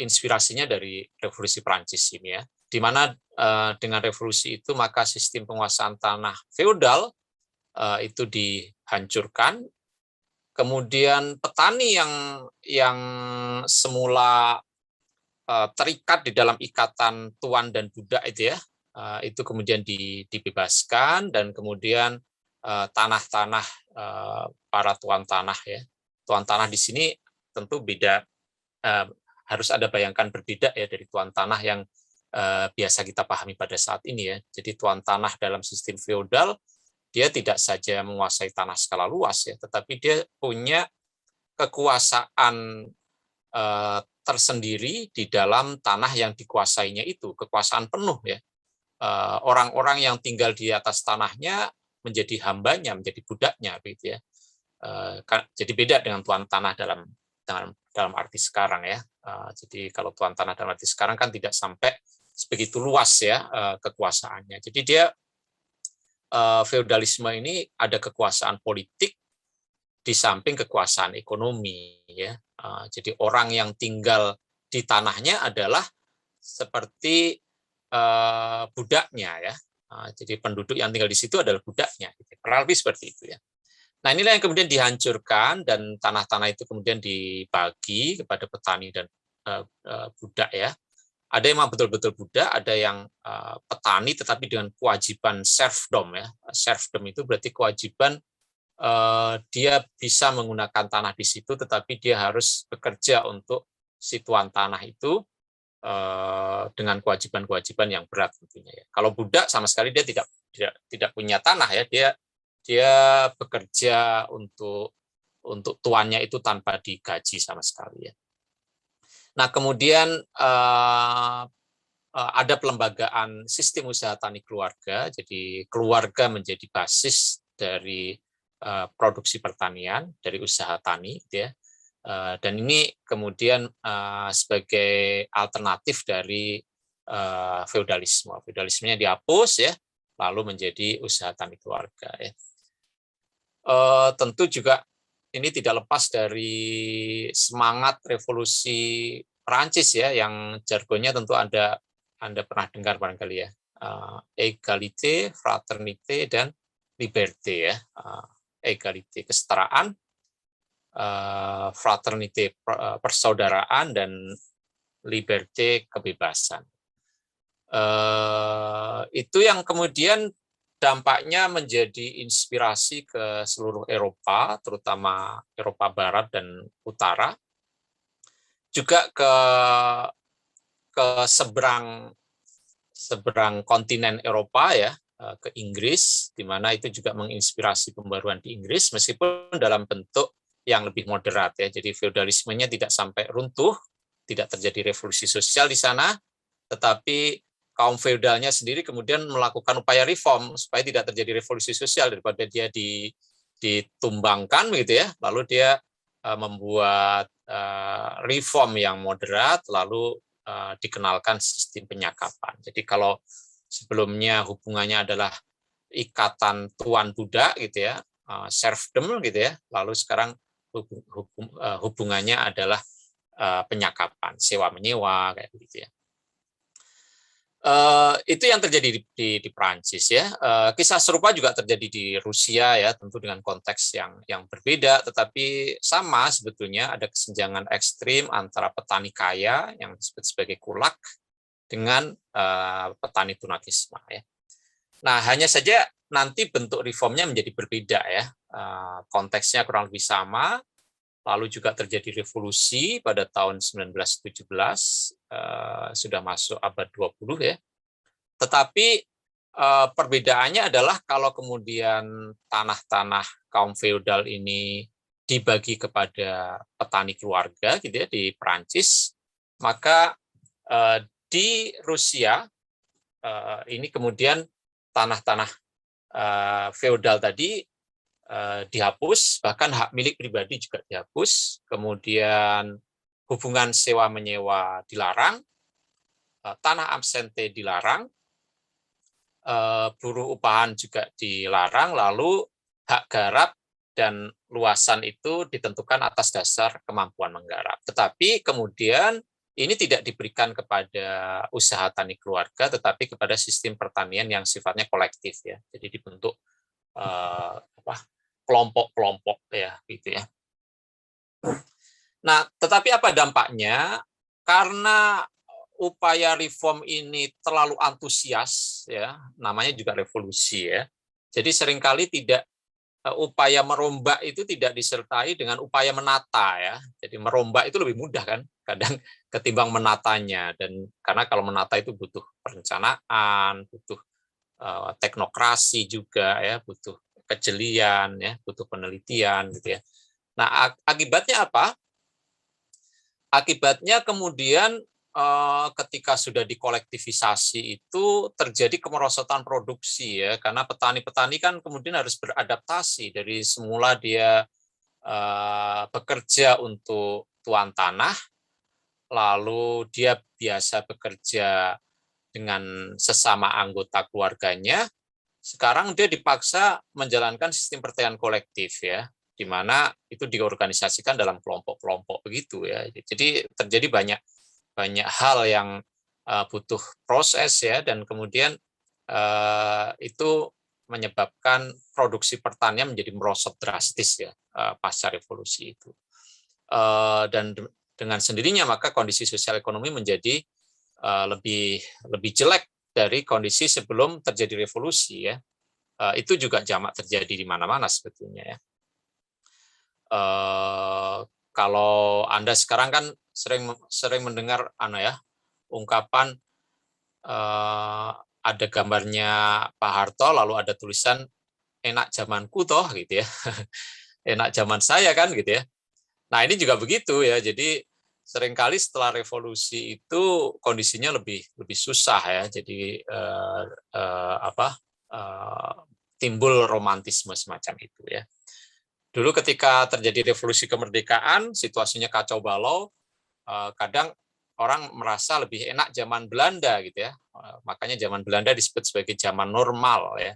inspirasinya dari revolusi Prancis ini ya, di mana dengan revolusi itu maka sistem penguasaan tanah feodal itu dihancurkan, kemudian petani yang semula terikat di dalam ikatan tuan dan budak itu ya, itu kemudian dibebaskan dan kemudian tanah-tanah para tuan tanah ya, tuan tanah di sini tentu beda, harus ada bayangkan berbeda ya dari tuan tanah yang biasa kita pahami pada saat ini ya. Jadi tuan tanah dalam sistem feodal dia tidak saja menguasai tanah skala luas ya, tetapi dia punya kekuasaan tersendiri di dalam tanah yang dikuasainya itu, kekuasaan penuh ya. Orang-orang yang tinggal di atas tanahnya menjadi hambanya, menjadi budaknya begitu ya. Jadi beda dengan tuan tanah dalam arti sekarang ya. Jadi kalau tuan tanah dalam arti sekarang kan tidak sampai sebegitu luas ya kekuasaannya. Jadi dia feudalisme ini ada kekuasaan politik di samping kekuasaan ekonomi ya. Jadi orang yang tinggal di tanahnya adalah seperti budaknya ya. Jadi penduduk yang tinggal di situ adalah budaknya. Kurang lebih seperti itu ya. Nah inilah yang kemudian dihancurkan dan tanah-tanah itu kemudian dibagi kepada petani dan budak ya. Ada yang memang betul-betul budak, ada yang petani tetapi dengan kewajiban serfdom ya. Serfdom itu berarti kewajiban dia bisa menggunakan tanah di situ, tetapi dia harus bekerja untuk si tuan tanah itu dengan kewajiban-kewajiban yang berat tentunya ya. Kalau budak sama sekali dia tidak punya tanah ya, dia bekerja untuk tuannya itu tanpa digaji sama sekali ya. Nah, kemudian ada pelembagaan sistem usaha tani keluarga, jadi keluarga menjadi basis dari produksi pertanian, dari usaha tani, gitu ya. Dan ini kemudian sebagai alternatif dari feudalisme. Feudalismenya dihapus ya, lalu menjadi usaha tani keluarga. Ya. Tentu juga ini tidak lepas dari semangat revolusi Perancis ya, yang jargonnya tentu Anda pernah dengar barangkali ya, égalité, fraternité, dan liberté ya. Égalité kesetaraan, fraternité persaudaraan, dan liberté, kebebasan. Itu yang kemudian dampaknya menjadi inspirasi ke seluruh Eropa, terutama Eropa Barat dan Utara, juga ke seberang kontinen Eropa ya, ke Inggris, di mana itu juga menginspirasi pembaruan di Inggris, meskipun dalam bentuk yang lebih moderat ya. Jadi feodalismenya tidak sampai runtuh, tidak terjadi revolusi sosial di sana, tetapi kaum feodalnya sendiri kemudian melakukan upaya reform supaya tidak terjadi revolusi sosial, daripada dia ditumbangkan gitu ya, lalu dia membuat reform yang moderat, lalu dikenalkan sistem penyakapan. Jadi kalau sebelumnya hubungannya adalah ikatan tuan budak gitu ya, serfdom gitu ya, lalu sekarang hubungannya adalah penyakapan, sewa menyewa kayak gitu ya. Itu yang terjadi di Prancis ya. Kisah serupa juga terjadi di Rusia ya, tentu dengan konteks yang berbeda, tetapi sama sebetulnya, ada kesenjangan ekstrim antara petani kaya yang disebut sebagai kulak dengan petani tunakisma ya. Nah, hanya saja nanti bentuk reformnya menjadi berbeda ya. Konteksnya kurang lebih sama. Lalu juga terjadi revolusi pada tahun 1917, sudah masuk abad 20 ya. Tetapi perbedaannya adalah kalau kemudian tanah-tanah kaum feodal ini dibagi kepada petani keluarga gitu ya di Prancis, maka di Rusia ini kemudian tanah-tanah feodal tadi dihapus, bahkan hak milik pribadi juga dihapus, kemudian hubungan sewa menyewa dilarang, tanah absente dilarang, buruh upahan juga dilarang, lalu hak garap dan luasan itu ditentukan atas dasar kemampuan menggarap. Tetapi kemudian ini tidak diberikan kepada usaha tani keluarga, tetapi kepada sistem pertanian yang sifatnya kolektif ya. Jadi dibentuk kelompok-kelompok ya gitu ya. Nah, tetapi apa dampaknya? Karena upaya reform ini terlalu antusias ya, namanya juga revolusi ya. Jadi seringkali tidak upaya merombak itu tidak disertai dengan upaya menata ya. Jadi merombak itu lebih mudah kan kadang ketimbang menatanya, dan karena kalau menata itu butuh perencanaan, butuh teknokrasi juga ya, butuh kejelian ya, butuh penelitian gitu ya. Nah, akibatnya apa? Akibatnya kemudian ketika sudah dikolektivisasi itu terjadi kemerosotan produksi ya, karena petani-petani kan kemudian harus beradaptasi. Dari semula dia bekerja untuk tuan tanah, lalu dia biasa bekerja dengan sesama anggota keluarganya, sekarang dia dipaksa menjalankan sistem pertanian kolektif ya, di mana itu diorganisasikan dalam kelompok-kelompok begitu ya. Jadi terjadi banyak hal yang butuh proses ya, dan kemudian itu menyebabkan produksi pertanian menjadi merosot drastis ya pasca revolusi itu. Dan dengan sendirinya maka kondisi sosial ekonomi menjadi lebih jelek dari kondisi sebelum terjadi revolusi ya. Itu juga jamak terjadi di mana-mana sebetulnya ya. Kalau Anda sekarang kan sering mendengar ungkapan ada gambarnya Pak Harto lalu ada tulisan enak zamanku toh gitu ya. Enak zaman saya kan gitu ya. Nah, ini juga begitu ya. Jadi seringkali setelah revolusi itu kondisinya lebih susah ya. Jadi timbul romantisme semacam itu ya. Dulu ketika terjadi revolusi kemerdekaan, situasinya kacau balau, kadang orang merasa lebih enak zaman Belanda gitu ya. Makanya zaman Belanda disebut sebagai zaman normal ya.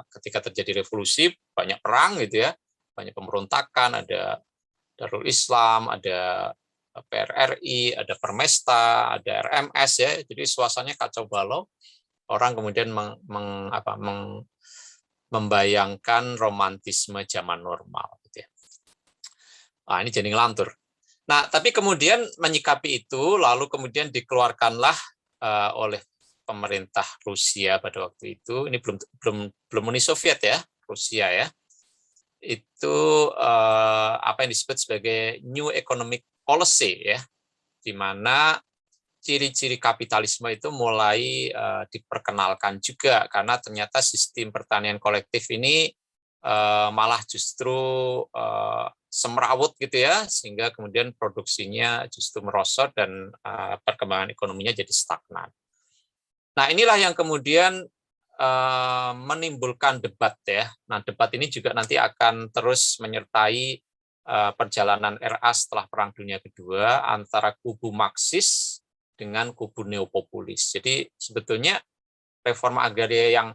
Ketika terjadi revolusi, banyak perang gitu ya, banyak pemberontakan, ada Darul Islam, ada PRRI, ada Permesta, ada RMS ya. Jadi suasananya kacau balau. Orang kemudian membayangkan romantisme zaman normal gitu ya. Ini jadi ngelantur. Nah, tapi kemudian menyikapi itu, lalu kemudian dikeluarkanlah oleh pemerintah Rusia pada waktu itu, ini belum Uni Soviet ya, Rusia ya, itu apa yang disebut sebagai New Economic Policy ya, di mana ciri-ciri kapitalisme itu mulai diperkenalkan juga, karena ternyata sistem pertanian kolektif ini malah justru semrawut gitu ya, sehingga kemudian produksinya justru merosot dan perkembangan ekonominya jadi stagnan. Nah, inilah yang kemudian menimbulkan debat ya. Nah, debat ini juga nanti akan terus menyertai perjalanan RA setelah Perang Dunia Kedua antara kubu Marxis dengan kubu neopopulis. Jadi sebetulnya reforma agraria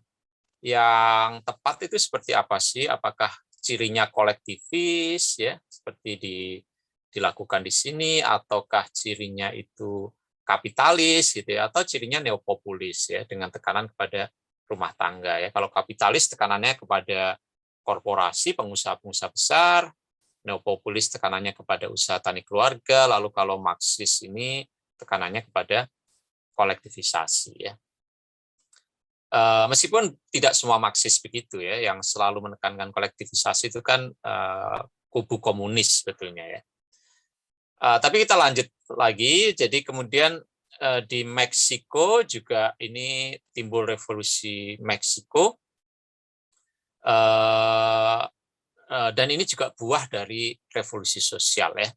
yang tepat itu seperti apa sih? Apakah cirinya kolektivis ya, seperti dilakukan di sini, ataukah cirinya itu kapitalis gitu ya, atau cirinya neopopulis ya, dengan tekanan kepada rumah tangga ya. Kalau kapitalis tekanannya kepada korporasi, pengusaha-pengusaha besar, neopopulis tekanannya kepada usaha tani keluarga, lalu kalau Marxis ini tekanannya kepada kolektivisasi ya. Meskipun tidak semua Marxis begitu ya, yang selalu menekankan kolektivisasi itu kan kubu komunis sebetulnya ya. Tapi kita lanjut lagi, jadi kemudian di Meksiko juga ini timbul revolusi Meksiko, dan ini juga buah dari revolusi sosial ya.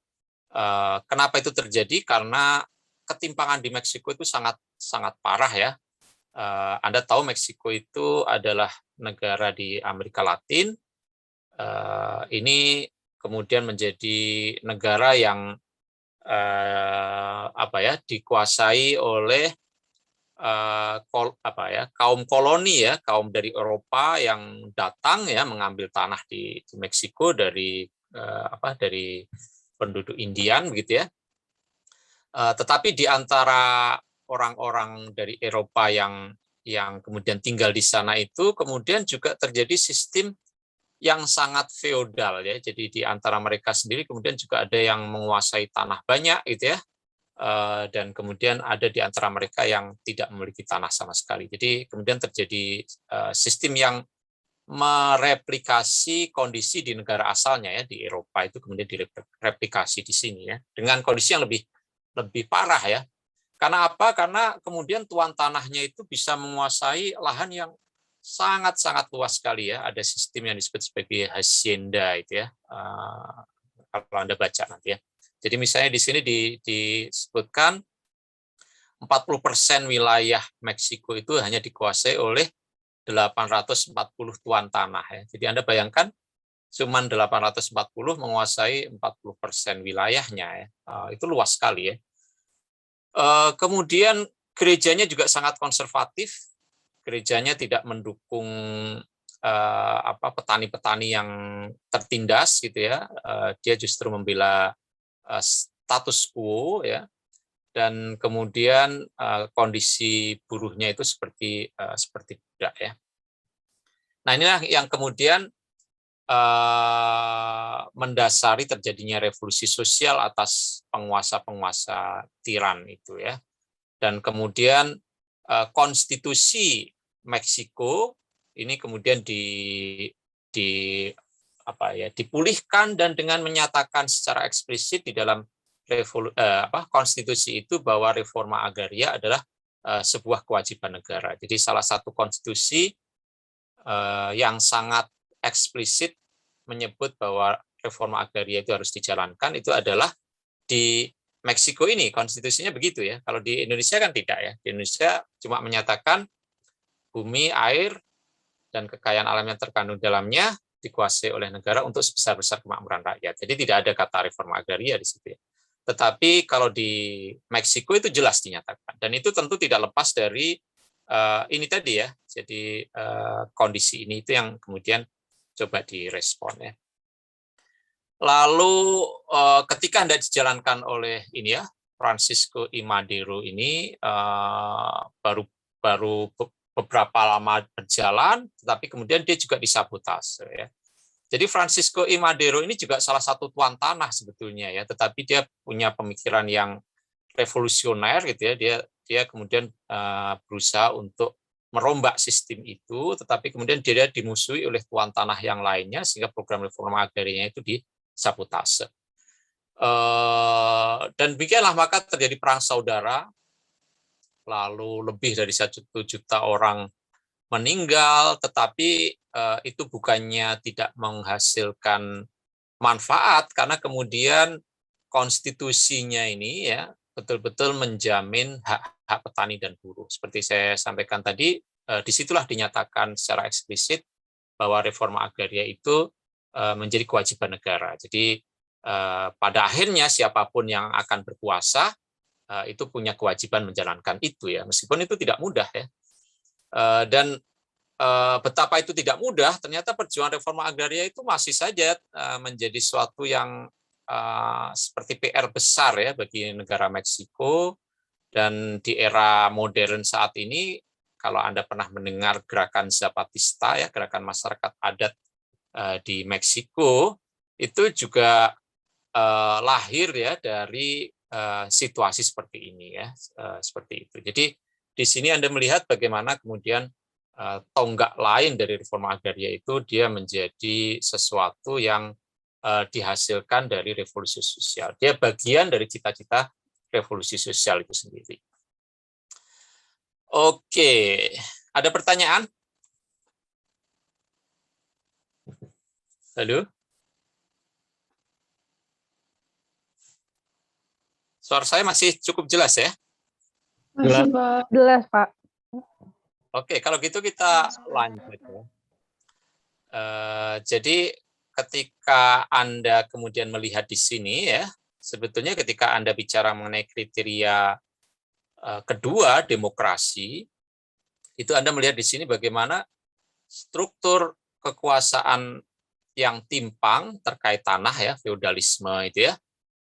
Kenapa itu terjadi? Karena ketimpangan di Meksiko itu sangat sangat parah ya. Anda tahu Meksiko itu adalah negara di Amerika Latin. Ini kemudian menjadi negara yang dikuasai oleh kaum koloni ya, kaum dari Eropa yang datang ya mengambil tanah di Meksiko dari dari penduduk Indian begitu ya. Tetapi di antara orang-orang dari Eropa yang kemudian tinggal di sana itu kemudian juga terjadi sistem yang sangat feodal ya. Jadi di antara mereka sendiri kemudian juga ada yang menguasai tanah banyak gitu ya. Dan kemudian ada di antara mereka yang tidak memiliki tanah sama sekali. Jadi kemudian terjadi sistem yang mereplikasi kondisi di negara asalnya ya, di Eropa itu kemudian direplikasi di sini ya, dengan kondisi yang lebih parah ya. Karena apa? Karena kemudian tuan tanahnya itu bisa menguasai lahan yang sangat-sangat luas sekali ya. Ada sistem yang disebut sebagai hacienda itu ya. Kalau Anda baca nanti ya. Jadi misalnya di sini disebutkan 40% wilayah Meksiko itu hanya dikuasai oleh 840 tuan tanah ya. Jadi Anda bayangkan cuma 840 menguasai 40% wilayahnya ya. Itu luas sekali ya. Kemudian gerejanya juga sangat konservatif. Gerejanya tidak mendukung petani-petani yang tertindas gitu ya. Dia justru membela status quo ya. Dan kemudian kondisi buruhnya itu seperti budak ya. Nah, inilah yang kemudian mendasari terjadinya revolusi sosial atas penguasa-penguasa tiran itu ya. Dan kemudian konstitusi Meksiko ini kemudian dipulihkan dan dengan menyatakan secara eksplisit di dalam konstitusi itu bahwa reforma agraria adalah sebuah kewajiban negara. Jadi salah satu konstitusi yang sangat eksplisit menyebut bahwa reforma agraria itu harus dijalankan itu adalah di Meksiko ini konstitusinya begitu ya. Kalau di Indonesia kan tidak ya. Di Indonesia cuma menyatakan bumi, air, dan kekayaan alam yang terkandung dalamnya dikuasai oleh negara untuk sebesar-besar kemakmuran rakyat. Jadi tidak ada kata reforma agraria di situ ya. Tetapi kalau di Meksiko itu jelas dinyatakan. Dan itu tentu tidak lepas dari ini tadi ya. Jadi kondisi ini itu yang kemudian coba direspon ya. Lalu ketika hendak dijalankan oleh ini ya Francisco I. Madero ini baru beberapa lama berjalan, tetapi kemudian dia juga disabotase ya. Jadi Francisco I. Madero ini juga salah satu tuan tanah sebetulnya ya, tetapi dia punya pemikiran yang revolusioner gitu ya. Dia kemudian berusaha untuk merombak sistem itu, tetapi kemudian dia dimusuhi oleh tuan tanah yang lainnya sehingga program reforma agrarianya itu disabotase. Dan demikianlah maka terjadi perang saudara, lalu lebih dari 1 juta orang meninggal, tetapi itu bukannya tidak menghasilkan manfaat karena kemudian konstitusinya ini ya betul-betul menjamin hak-hak petani dan buruh. Seperti saya sampaikan tadi, disitulah dinyatakan secara eksplisit bahwa reforma agraria itu menjadi kewajiban negara. Jadi pada akhirnya siapapun yang akan berkuasa itu punya kewajiban menjalankan itu ya, meskipun itu tidak mudah ya. Dan betapa itu tidak mudah, ternyata perjuangan reforma agraria itu masih saja menjadi suatu yang seperti PR besar ya bagi negara Meksiko. Dan di era modern saat ini, kalau Anda pernah mendengar gerakan Zapatista ya, gerakan masyarakat adat di Meksiko, itu juga lahir ya dari situasi seperti ini ya, seperti itu. Jadi di sini Anda melihat bagaimana kemudian tonggak lain dari reforma agraria itu dia menjadi sesuatu yang dihasilkan dari revolusi sosial. Dia bagian dari cita-cita revolusi sosial itu sendiri. Oke, ada pertanyaan? Halo? Suara saya masih cukup jelas ya? Masih jelas, Pak. Oke, kalau gitu kita lanjut ya. Jadi ketika Anda kemudian melihat di sini ya, sebetulnya ketika Anda bicara mengenai kriteria kedua demokrasi, itu Anda melihat di sini bagaimana struktur kekuasaan yang timpang terkait tanah ya, feodalisme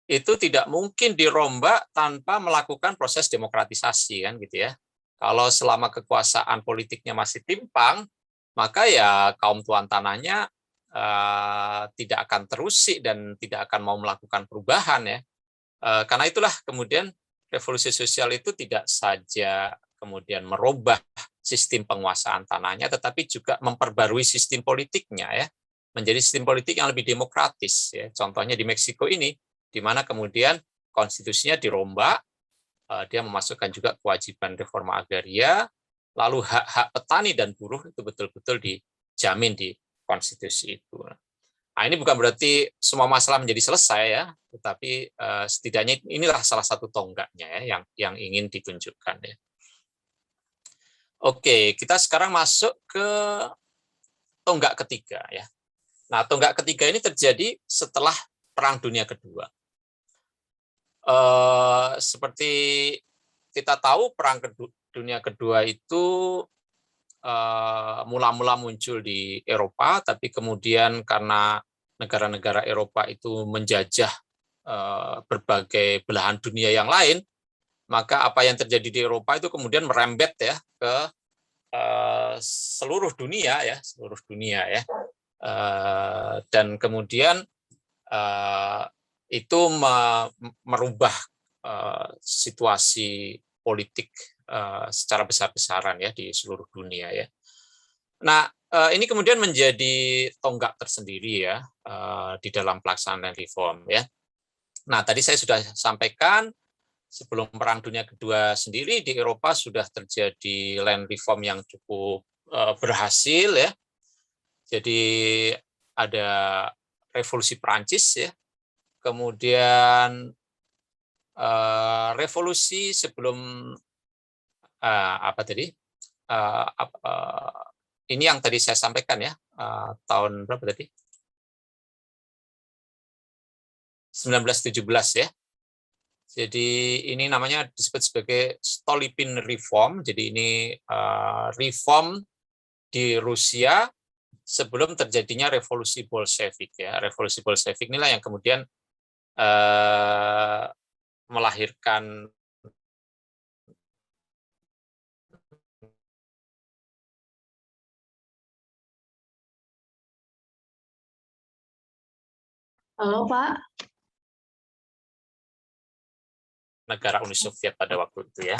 itu tidak mungkin dirombak tanpa melakukan proses demokratisasi kan gitu ya. Kalau selama kekuasaan politiknya masih timpang, maka ya kaum tuan tanahnya tidak akan terusik dan tidak akan mau melakukan perubahan ya. Karena itulah kemudian revolusi sosial itu tidak saja kemudian merubah sistem penguasaan tanahnya, tetapi juga memperbarui sistem politiknya ya, menjadi sistem politik yang lebih demokratis ya. Contohnya di Meksiko ini, di mana kemudian konstitusinya dirombak, dia memasukkan juga kewajiban reforma agraria, lalu hak-hak petani dan buruh itu betul-betul dijamin di konstitusi itu. Nah, ini bukan berarti semua masalah menjadi selesai ya, tetapi setidaknya inilah salah satu tonggaknya ya yang ingin ditunjukkan ya. Oke, kita sekarang masuk ke tonggak ketiga ya. Nah, tonggak ketiga ini terjadi setelah Perang Dunia Kedua. Seperti kita tahu Perang Dunia Kedua itu mula-mula muncul di Eropa, tapi kemudian karena negara-negara Eropa itu menjajah berbagai belahan dunia yang lain, maka apa yang terjadi di Eropa itu kemudian merembet ya ke seluruh dunia ya, dan kemudian itu merubah situasi politik secara besar-besaran ya di seluruh dunia ya. Nah, ini kemudian menjadi tonggak tersendiri ya di dalam pelaksanaan reform ya. Nah, tadi saya sudah sampaikan sebelum Perang Dunia Kedua sendiri di Eropa sudah terjadi land reform yang cukup berhasil ya. Jadi ada revolusi Prancis ya. Kemudian revolusi sebelum apa tadi? Ini yang tadi saya sampaikan ya, tahun berapa tadi? 1917 ya. Jadi ini namanya disebut sebagai Stolypin Reform. Jadi ini reform di Rusia sebelum terjadinya revolusi Bolshevik ya. Revolusi Bolshevik inilah yang kemudian melahirkan Halo, Pak. Negara Uni Soviet pada waktu itu ya.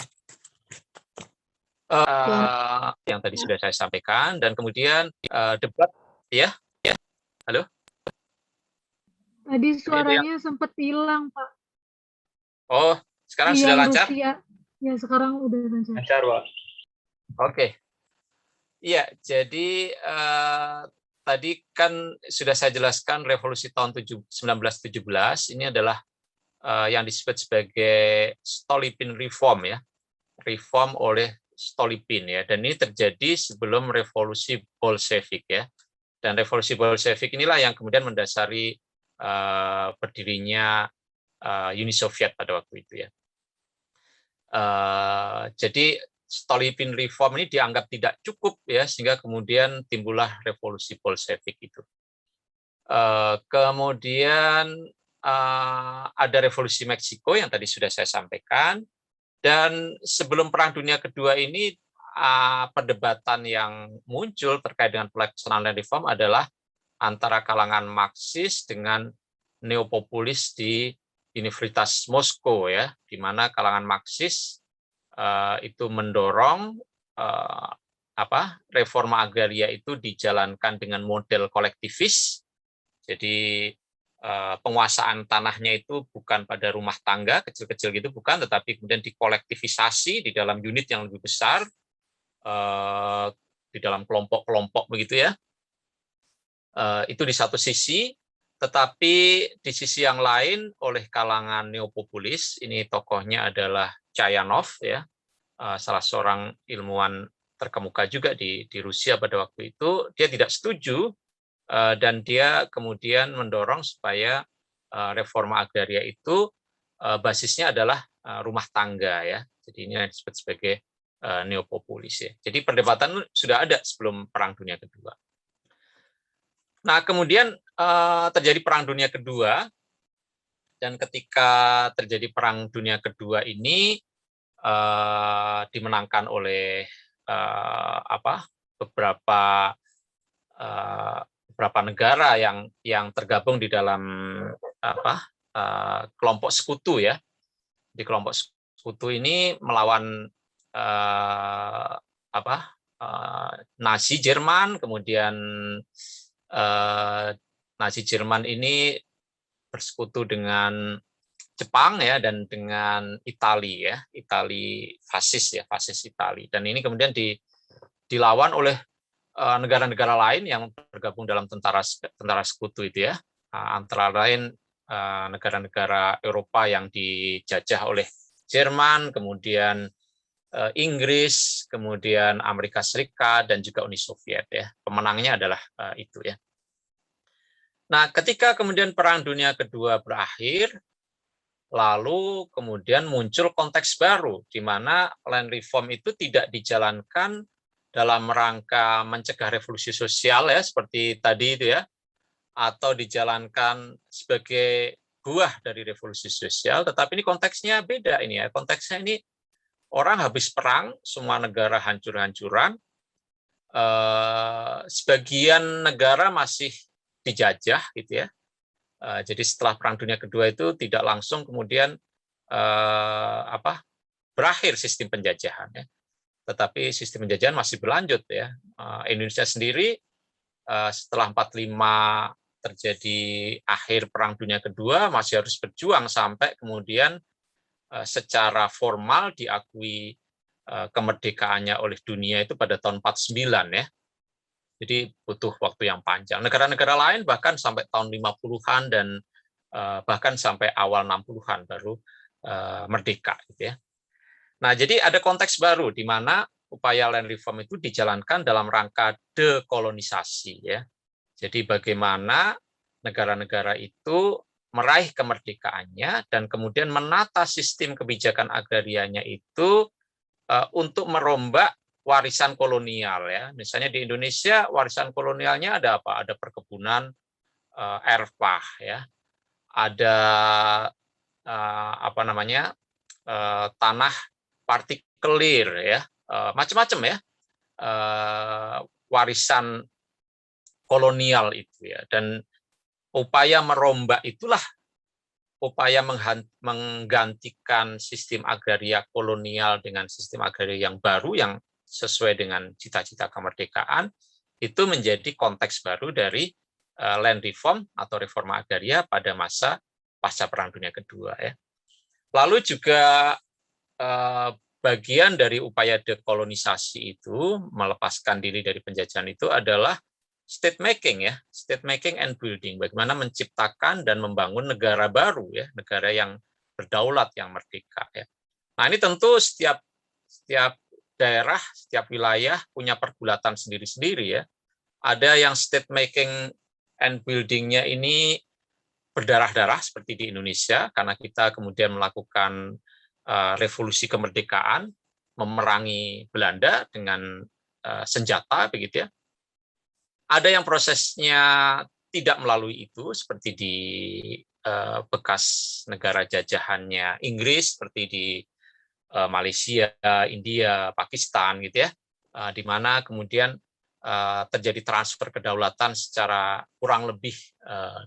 Yang tadi sudah saya sampaikan, dan kemudian debat ya. Halo? Tadi suaranya sempat hilang, Pak. Oh, sekarang sudah Yang lancar? Rusia. Ya, sekarang udah lancar. Lancar, Pak. Oke. Iya, jadi tadi kan sudah saya jelaskan revolusi tahun 1917 ini adalah yang disebut sebagai Stolypin Reform ya. Reform oleh Stolypin ya, dan ini terjadi sebelum revolusi Bolshevik ya. Dan revolusi Bolshevik inilah yang kemudian mendasari berdirinya Uni Soviet pada waktu itu ya. Jadi Stolypin Reform ini dianggap tidak cukup ya, sehingga kemudian timbullah revolusi Bolshevik itu. Kemudian ada revolusi Meksiko yang tadi sudah saya sampaikan, dan sebelum Perang Dunia Kedua ini perdebatan yang muncul terkait dengan pelaksanaan reform adalah antara kalangan Marxis dengan neopopulis di Universitas Moskow ya, di mana kalangan Marxis itu mendorong reforma agraria itu dijalankan dengan model kolektivis. Jadi penguasaan tanahnya itu bukan pada rumah tangga kecil-kecil gitu, bukan, tetapi kemudian dikolektivisasi di dalam unit yang lebih besar, di dalam kelompok-kelompok begitu ya. Itu di satu sisi, tetapi di sisi yang lain oleh kalangan neopopulis, ini tokohnya adalah Chayanov ya, salah seorang ilmuwan terkemuka juga di Rusia pada waktu itu, dia tidak setuju dan dia kemudian mendorong supaya reforma agraria itu basisnya adalah rumah tangga ya. Jadi ini yang disebut sebagai neopopulis ya. Jadi perdebatan sudah ada sebelum Perang Dunia Kedua. Nah, kemudian terjadi Perang Dunia Kedua, dan ketika terjadi Perang Dunia Kedua ini dimenangkan oleh beberapa negara yang tergabung di dalam kelompok sekutu ya. Di kelompok sekutu ini melawan Nazi Jerman, kemudian Nazi Jerman ini bersekutu dengan Jepang ya, dan dengan Italia ya, Italia fasis ya, fasis Italia. Dan ini kemudian dilawan oleh negara-negara lain yang tergabung dalam tentara sekutu itu ya, antara lain negara-negara Eropa yang dijajah oleh Jerman, kemudian Inggris, kemudian Amerika Serikat, dan juga Uni Soviet ya. Pemenangnya adalah itu ya. Nah, ketika kemudian Perang Dunia Kedua berakhir, lalu kemudian muncul konteks baru di mana land reform itu tidak dijalankan dalam rangka mencegah revolusi sosial ya, seperti tadi itu ya, atau dijalankan sebagai buah dari revolusi sosial, tetapi ini konteksnya beda ini ya. Konteksnya ini orang habis perang, semua negara hancur-hancuran, sebagian negara masih dijajah gitu ya. Jadi setelah Perang Dunia Kedua itu tidak langsung kemudian berakhir sistem penjajahan ya. Tetapi sistem penjajahan masih berlanjut ya. Indonesia sendiri setelah 45 terjadi akhir Perang Dunia Kedua masih harus berjuang sampai kemudian secara formal diakui kemerdekaannya oleh dunia itu pada tahun 49 ya. Jadi butuh waktu yang panjang. Negara-negara lain bahkan sampai tahun 50-an dan bahkan sampai awal 60-an baru merdeka gitu ya. Nah, jadi ada konteks baru di mana upaya land reform itu dijalankan dalam rangka dekolonisasi ya. Jadi bagaimana negara-negara itu meraih kemerdekaannya dan kemudian menata sistem kebijakan agrarianya itu untuk merombak warisan kolonial ya. Misalnya di Indonesia warisan kolonialnya ada apa? Ada perkebunan erpah ya. Ada tanah partikelir ya, macam-macam ya, warisan kolonial itu ya. Dan upaya merombak itulah upaya menggantikan sistem agraria kolonial dengan sistem agraria yang baru yang sesuai dengan cita-cita kemerdekaan, itu menjadi konteks baru dari land reform atau reforma agraria pada masa pasca Perang Dunia Kedua. Ya. Lalu juga bagian dari upaya dekolonisasi itu, melepaskan diri dari penjajahan itu adalah state making ya, state making and building. Bagaimana menciptakan dan membangun negara baru ya, negara yang berdaulat, yang merdeka ya. Nah, ini tentu setiap daerah, setiap wilayah punya pergulatan sendiri-sendiri ya. Ada yang state making and building-nya ini berdarah-darah seperti di Indonesia karena kita kemudian melakukan revolusi kemerdekaan, memerangi Belanda dengan senjata begitu ya. Ada yang prosesnya tidak melalui itu, seperti di bekas negara jajahannya Inggris, seperti di Malaysia, India, Pakistan, gitu ya, di mana kemudian terjadi transfer kedaulatan secara kurang lebih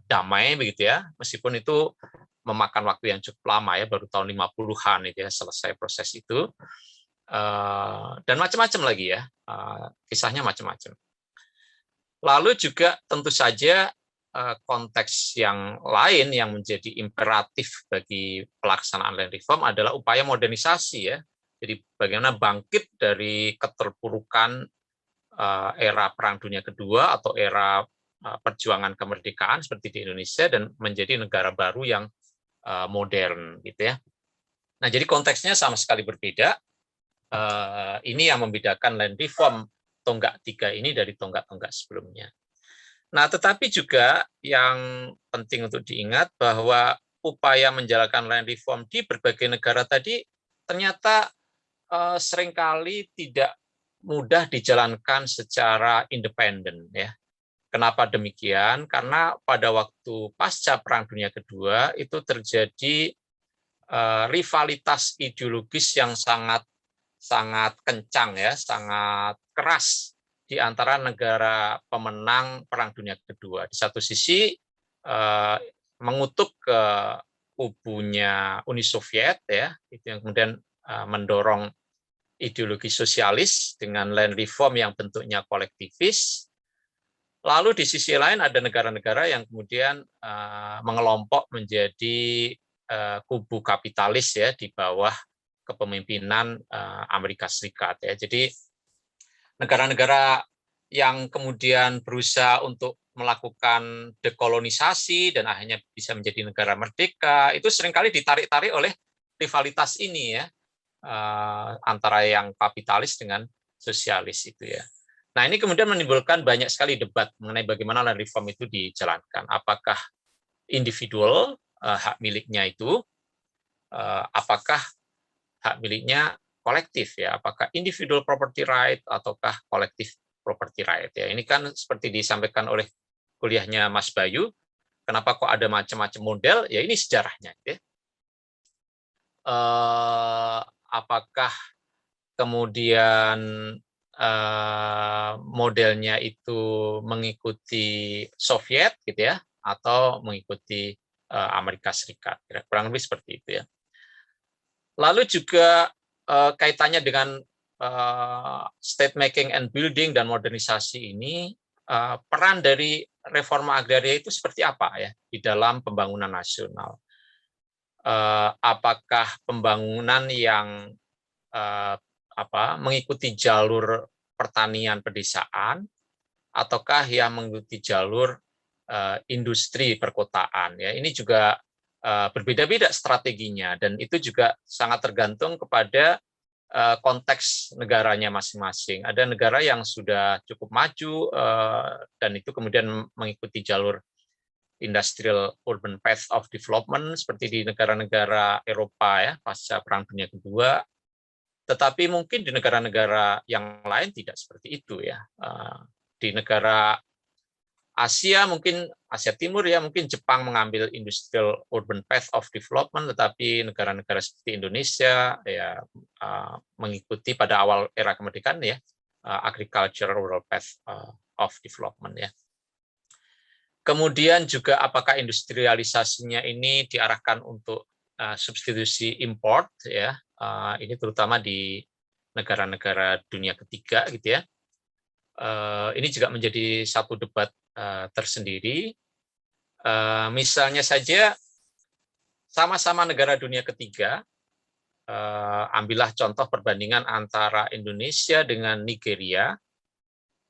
damai, begitu ya, meskipun itu memakan waktu yang cukup lama ya, baru tahun 50-an itu ya selesai proses itu, dan macam-macam lagi ya, kisahnya macam-macam. Lalu juga tentu saja konteks yang lain yang menjadi imperatif bagi pelaksanaan land reform adalah upaya modernisasi ya. Jadi bagaimana bangkit dari keterpurukan era Perang Dunia Kedua atau era perjuangan kemerdekaan seperti di Indonesia dan menjadi negara baru yang modern gitu ya. Nah, jadi konteksnya sama sekali berbeda. Ini yang membedakan land reform tonggak 3 ini dari tonggak-tonggak sebelumnya. Nah, tetapi juga yang penting untuk diingat bahwa upaya menjalankan land reform di berbagai negara tadi ternyata seringkali tidak mudah dijalankan secara independen ya. Kenapa demikian? Karena pada waktu pasca Perang Dunia Kedua itu terjadi rivalitas ideologis yang sangat kencang ya, sangat keras di antara negara pemenang Perang Dunia Kedua. Di satu sisi mengutuk ke kubunya Uni Soviet ya, itu yang kemudian mendorong ideologi sosialis dengan land reform yang bentuknya kolektivis. Lalu di sisi lain ada negara-negara yang kemudian mengelompok menjadi kubu kapitalis ya di bawah kepemimpinan Amerika Serikat ya. Jadi negara-negara yang kemudian berusaha untuk melakukan dekolonisasi dan akhirnya bisa menjadi negara merdeka itu seringkali ditarik-tarik oleh rivalitas ini ya, antara yang kapitalis dengan sosialis itu ya. Nah, ini kemudian menimbulkan banyak sekali debat mengenai bagaimana land reform itu dijalankan. Apakah individual hak miliknya itu, apakah hak miliknya kolektif ya, apakah individual property right ataukah kolektif property right ya. Ini kan seperti disampaikan oleh kuliahnya Mas Bayu, kenapa kok ada macam-macam model? Ya ini sejarahnya ya. Apakah kemudian modelnya itu mengikuti Soviet gitu ya, atau mengikuti Amerika Serikat, kurang lebih seperti itu ya. Lalu juga kaitannya dengan state making and building dan modernisasi ini, peran dari reforma agraria itu seperti apa ya di dalam pembangunan nasional? Apakah pembangunan yang mengikuti jalur pertanian pedesaan, ataukah yang mengikuti jalur industri perkotaan? Ya, ini juga berbeda-beda strateginya dan itu juga sangat tergantung kepada konteks negaranya masing-masing. Ada negara yang sudah cukup maju dan itu kemudian mengikuti jalur industrial urban path of development seperti di negara-negara Eropa ya pasca Perang Dunia Kedua. Tetapi mungkin di negara-negara yang lain tidak seperti itu ya. Di negara Asia, mungkin Asia Timur ya, mungkin Jepang mengambil industrial urban path of development, tetapi negara-negara seperti Indonesia ya mengikuti pada awal era kemerdekaan ya agricultural rural path of development ya. Kemudian juga apakah industrialisasinya ini diarahkan untuk substitusi import, ya, ini terutama di negara-negara dunia ketiga, gitu ya. Ini juga menjadi satu debat tersendiri. Misalnya saja, sama-sama negara dunia ketiga, ambillah contoh perbandingan antara Indonesia dengan Nigeria,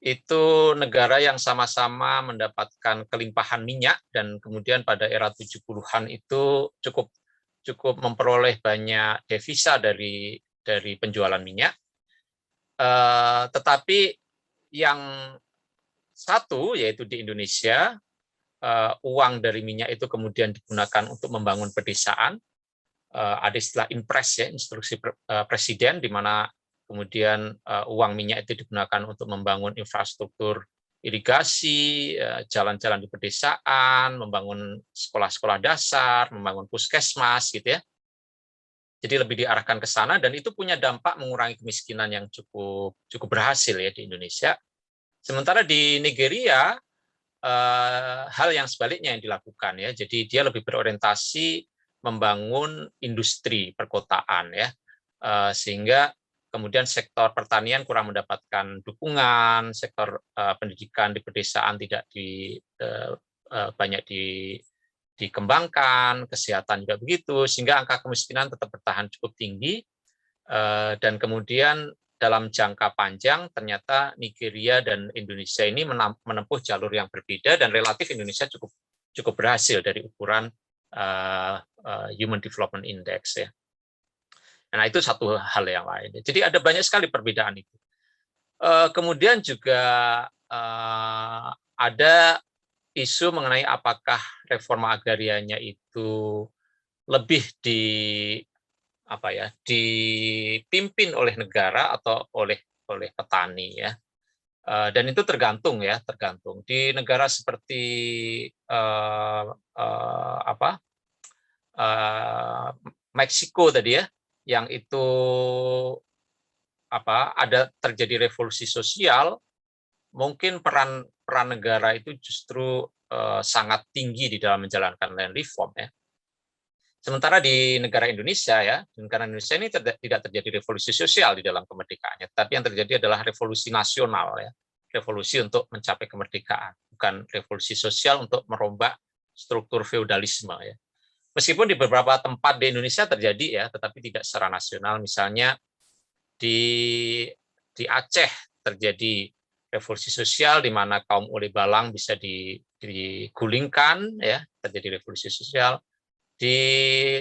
itu negara yang sama-sama mendapatkan kelimpahan minyak dan kemudian pada era 70-an itu cukup memperoleh banyak devisa dari penjualan minyak. Tetapi yang satu, yaitu di Indonesia, uang dari minyak itu kemudian digunakan untuk membangun pedesaan. Ada istilah impres, ya, instruksi presiden, di mana kemudian uang minyak itu digunakan untuk membangun infrastruktur irigasi, jalan-jalan di pedesaan, membangun sekolah-sekolah dasar, membangun puskesmas, gitu ya. Jadi lebih diarahkan ke sana, dan itu punya dampak mengurangi kemiskinan yang cukup berhasil, ya, di Indonesia. Sementara di Nigeria, hal yang sebaliknya yang dilakukan, ya. Jadi dia lebih berorientasi membangun industri perkotaan, ya, sehingga kemudian sektor pertanian kurang mendapatkan dukungan, sektor pendidikan di pedesaan tidak banyak dikembangkan, kesehatan juga begitu, sehingga angka kemiskinan tetap bertahan cukup tinggi, dan kemudian dalam jangka panjang ternyata Nigeria dan Indonesia ini menempuh jalur yang berbeda, dan relatif Indonesia cukup berhasil dari ukuran Human Development Index, ya. Nah, itu satu hal yang lain. Jadi ada banyak sekali perbedaan itu. Kemudian juga ada isu mengenai apakah reforma agrarianya itu lebih dipimpin oleh negara atau oleh petani, ya. Dan itu tergantung, ya, tergantung. Di negara seperti Meksiko tadi, ya, yang itu ada terjadi revolusi sosial, mungkin peran negara itu justru sangat tinggi di dalam menjalankan land reform, ya. Sementara di negara Indonesia, ya, di negara Indonesia ini tidak terjadi revolusi sosial di dalam kemerdekaannya, tapi yang terjadi adalah revolusi nasional, ya, revolusi untuk mencapai kemerdekaan, bukan revolusi sosial untuk merombak struktur feudalisme, ya. Meskipun di beberapa tempat di Indonesia terjadi, ya, tetapi tidak secara nasional. Misalnya di Aceh terjadi revolusi sosial di mana kaum Ule Balang bisa digulingkan, ya, terjadi revolusi sosial. Di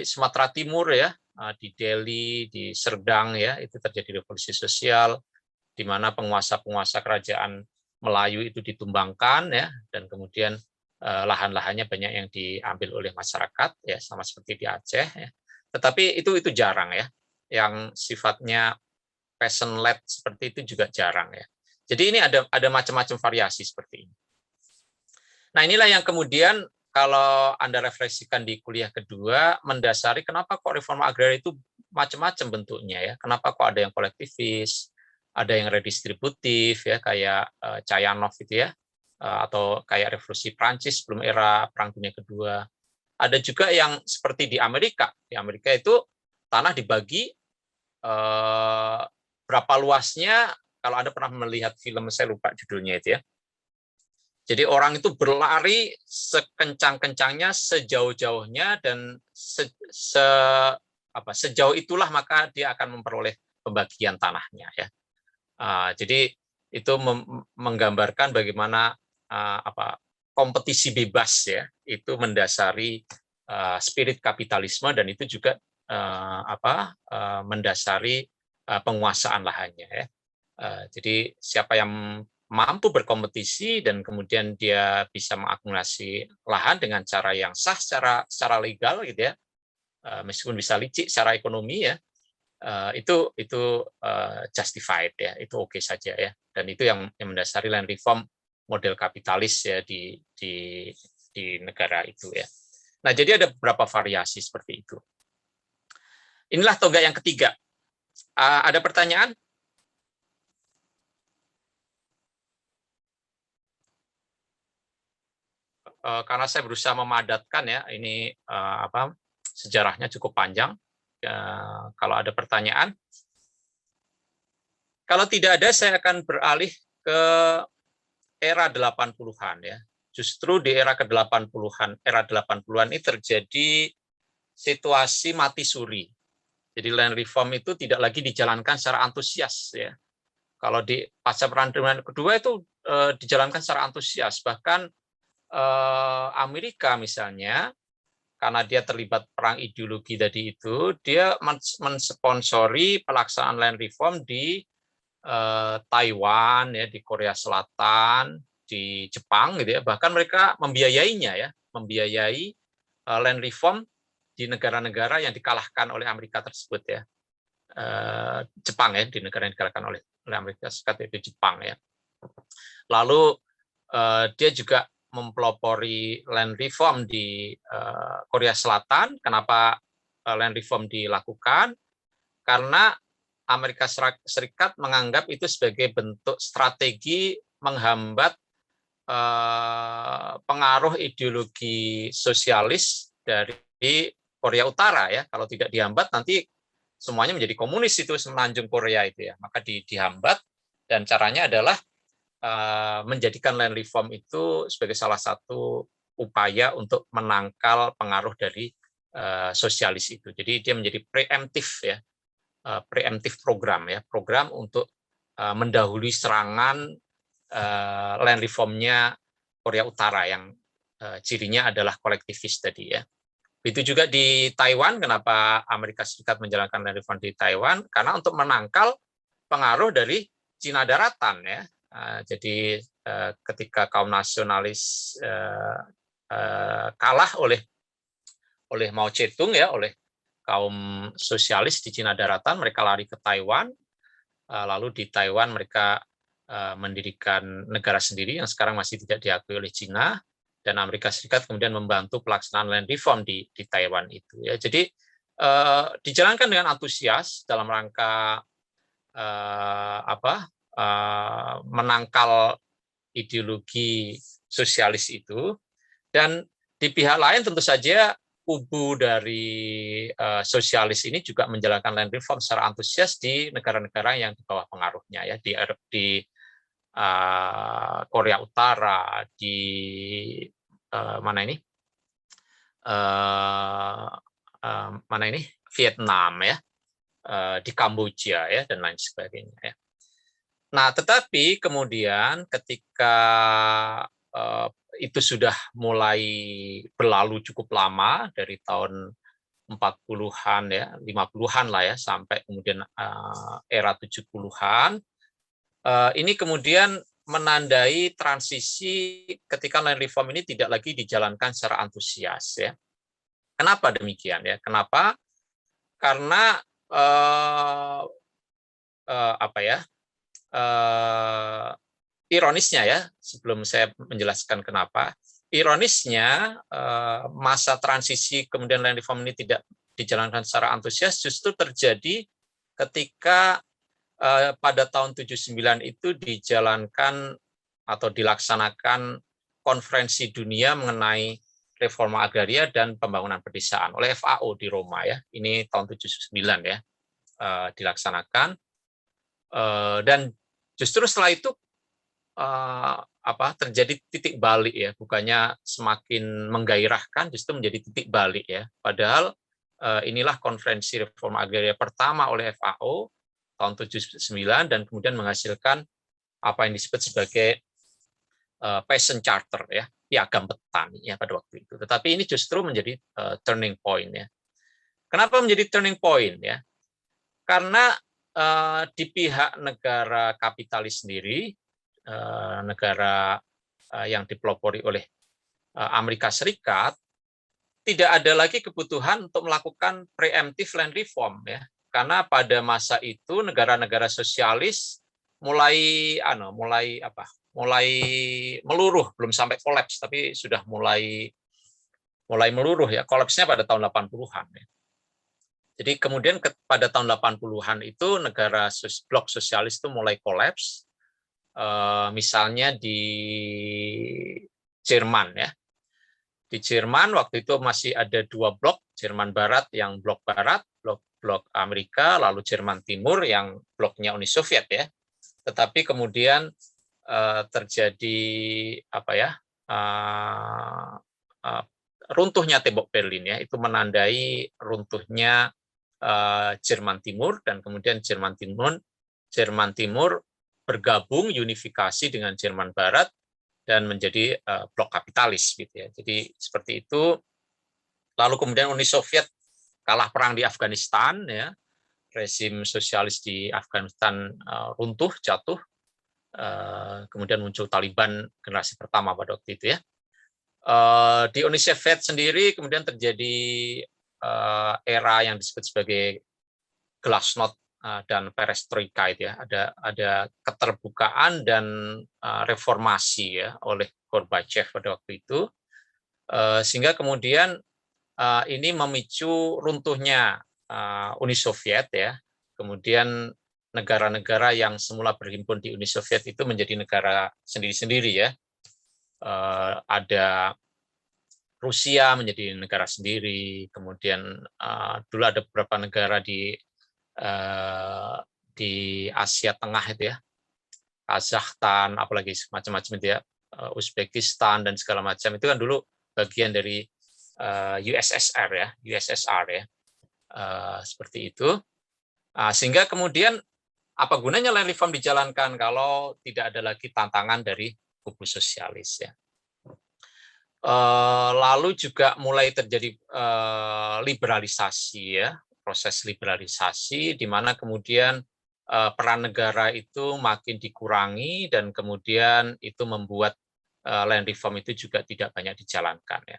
Sumatera Timur, ya, di Delhi, di Serdang, ya, itu terjadi revolusi sosial di mana penguasa-penguasa kerajaan Melayu itu ditumbangkan, ya, dan kemudian lahan-lahannya banyak yang diambil oleh masyarakat, ya, sama seperti di Aceh, ya. Tetapi itu jarang, ya, yang sifatnya peasant-led seperti itu juga jarang, ya. Jadi ini ada macam-macam variasi seperti ini. Nah, inilah yang kemudian kalau Anda refleksikan di kuliah kedua, mendasari kenapa kok reforma agraria itu macam-macam bentuknya, ya. Kenapa kok ada yang kolektivis, ada yang redistributif, ya, kayak Chayanov itu, ya, atau kayak revolusi Prancis sebelum era Perang Dunia Kedua. Ada juga yang seperti di Amerika. Di Amerika itu tanah dibagi berapa luasnya, kalau Anda pernah melihat film, saya lupa judulnya itu, ya. Jadi orang itu berlari sekencang-kencangnya, sejauh-jauhnya, dan sejauh itulah maka dia akan memperoleh pembagian tanahnya, ya. Jadi itu menggambarkan bagaimana kompetisi bebas, ya, itu mendasari spirit kapitalisme, dan itu juga mendasari penguasaan lahannya, ya. Jadi siapa yang mampu berkompetisi dan kemudian dia bisa mengakumulasi lahan dengan cara yang sah secara legal, gitu, ya, meskipun bisa licik secara ekonomi, ya, itu justified, ya, itu oke saja, ya, dan itu yang mendasari land reform model kapitalis, ya, di negara itu, ya. Nah, jadi ada beberapa variasi seperti itu. Inilah tonggak yang ketiga. Ada pertanyaan? karena saya berusaha memadatkan ya, ini sejarahnya cukup panjang. Kalau ada pertanyaan, kalau tidak ada saya akan beralih ke era 80-an ya. Justru di era ke-80-an, era 80-an ini terjadi situasi mati suri. Jadi land reform itu tidak lagi dijalankan secara antusias ya. Kalau di pasca Perang Dunia Kedua itu dijalankan secara antusias, bahkan Amerika misalnya, karena dia terlibat perang ideologi tadi itu, dia mensponsori pelaksanaan land reform di Taiwan ya, di Korea Selatan, di Jepang gitu ya. Bahkan mereka membiayainya ya, membiayai land reform di negara-negara yang dikalahkan oleh Amerika tersebut ya. Jepang ya, di negara yang dikalahkan oleh Amerika Serikat, yaitu Jepang ya. Lalu dia juga mempelopori land reform di Korea Selatan. Kenapa land reform dilakukan? Karena Amerika Serikat menganggap itu sebagai bentuk strategi menghambat pengaruh ideologi sosialis dari Korea Utara ya. Kalau tidak dihambat nanti semuanya menjadi komunis itu semenanjung Korea itu ya. Maka dihambat, dan caranya adalah menjadikan land reform itu sebagai salah satu upaya untuk menangkal pengaruh dari sosialis itu. Jadi dia menjadi preemptif ya, preemptif program ya, program untuk mendahului serangan land reformnya Korea Utara yang cirinya adalah kolektivis tadi ya. Itu juga di Taiwan. Kenapa Amerika Serikat menjalankan land reform di Taiwan? Karena untuk menangkal pengaruh dari Cina daratan ya. Jadi ketika kaum nasionalis kalah oleh Mao Zedong ya, oleh kaum sosialis di Cina daratan, mereka lari ke Taiwan. Lalu di Taiwan mereka mendirikan negara sendiri yang sekarang masih tidak diakui oleh Cina, dan Amerika Serikat kemudian membantu pelaksanaan land reform di Taiwan itu ya. Jadi dijalankan dengan antusias dalam rangka menangkal ideologi sosialis itu. Dan di pihak lain tentu saja kubu dari sosialis ini juga menjalankan land reform secara antusias di negara-negara yang di bawah pengaruhnya ya, di Korea Utara, di Vietnam ya, di Kamboja ya, dan lain sebagainya ya. Nah, tetapi kemudian ketika itu sudah mulai berlalu cukup lama, dari tahun 40-an ya, 50-an lah ya, sampai kemudian era 70-an, ini kemudian menandai transisi ketika land reform ini tidak lagi dijalankan secara antusias ya. Kenapa demikian ya? Kenapa? Karena ironisnya ya, sebelum saya menjelaskan kenapa, ironisnya masa transisi kemudian land reform ini tidak dijalankan secara antusias justru terjadi ketika pada tahun 79 itu dijalankan atau dilaksanakan konferensi dunia mengenai reforma agraria dan pembangunan pedesaan oleh FAO di Roma ya. Ini tahun 79 ya dilaksanakan. Dan justru setelah itu terjadi titik balik ya, bukannya semakin menggairahkan, justru menjadi titik balik ya. Padahal inilah konferensi reforma agraria pertama oleh FAO tahun 79, dan kemudian menghasilkan apa yang disebut sebagai Peasant Charter ya, piagam petani ya pada waktu itu. Tetapi ini justru menjadi turning point ya. Kenapa menjadi turning point ya? Karena di pihak negara kapitalis sendiri, negara yang dipelopori oleh Amerika Serikat, tidak ada lagi kebutuhan untuk melakukan preemptive land reform ya, karena pada masa itu negara-negara sosialis mulai meluruh, belum sampai kolaps tapi sudah mulai meluruh ya. Kolapsnya pada tahun 80-an ya. Jadi kemudian pada tahun 80-an itu negara blok sosialis itu mulai kolaps. Misalnya di Jerman ya. Di Jerman waktu itu masih ada 2 blok, Jerman Barat yang blok Barat, blok Amerika, lalu Jerman Timur yang bloknya Uni Soviet ya. Tetapi kemudian terjadi apa ya? Runtuhnya tembok Berlin ya, itu menandai runtuhnya Jerman Timur, dan kemudian Jerman Timur bergabung unifikasi dengan Jerman Barat dan menjadi blok kapitalis gitu ya. Jadi seperti itu. Lalu kemudian Uni Soviet kalah perang di Afghanistan ya. Rezim sosialis di Afghanistan runtuh, jatuh. Kemudian muncul Taliban generasi pertama pada waktu itu ya. Di Uni Soviet sendiri kemudian terjadi era yang disebut sebagai glasnost dan perestroika itu ya, ada keterbukaan dan reformasi ya oleh Gorbachev pada waktu itu, sehingga kemudian ini memicu runtuhnya Uni Soviet ya. Kemudian negara-negara yang semula berhimpun di Uni Soviet itu menjadi negara sendiri-sendiri ya. Ada Rusia menjadi negara sendiri, kemudian dulu ada beberapa negara di Asia Tengah itu ya, Kazakhstan, apalagi macam-macam itu ya, Uzbekistan dan segala macam itu kan dulu bagian dari USSR ya, seperti itu. Sehingga kemudian apa gunanya land reform dijalankan kalau tidak ada lagi tantangan dari kubu sosialis ya. Lalu juga mulai terjadi liberalisasi ya, proses liberalisasi di mana kemudian peran negara itu makin dikurangi dan kemudian itu membuat land reform itu juga tidak banyak dijalankan ya.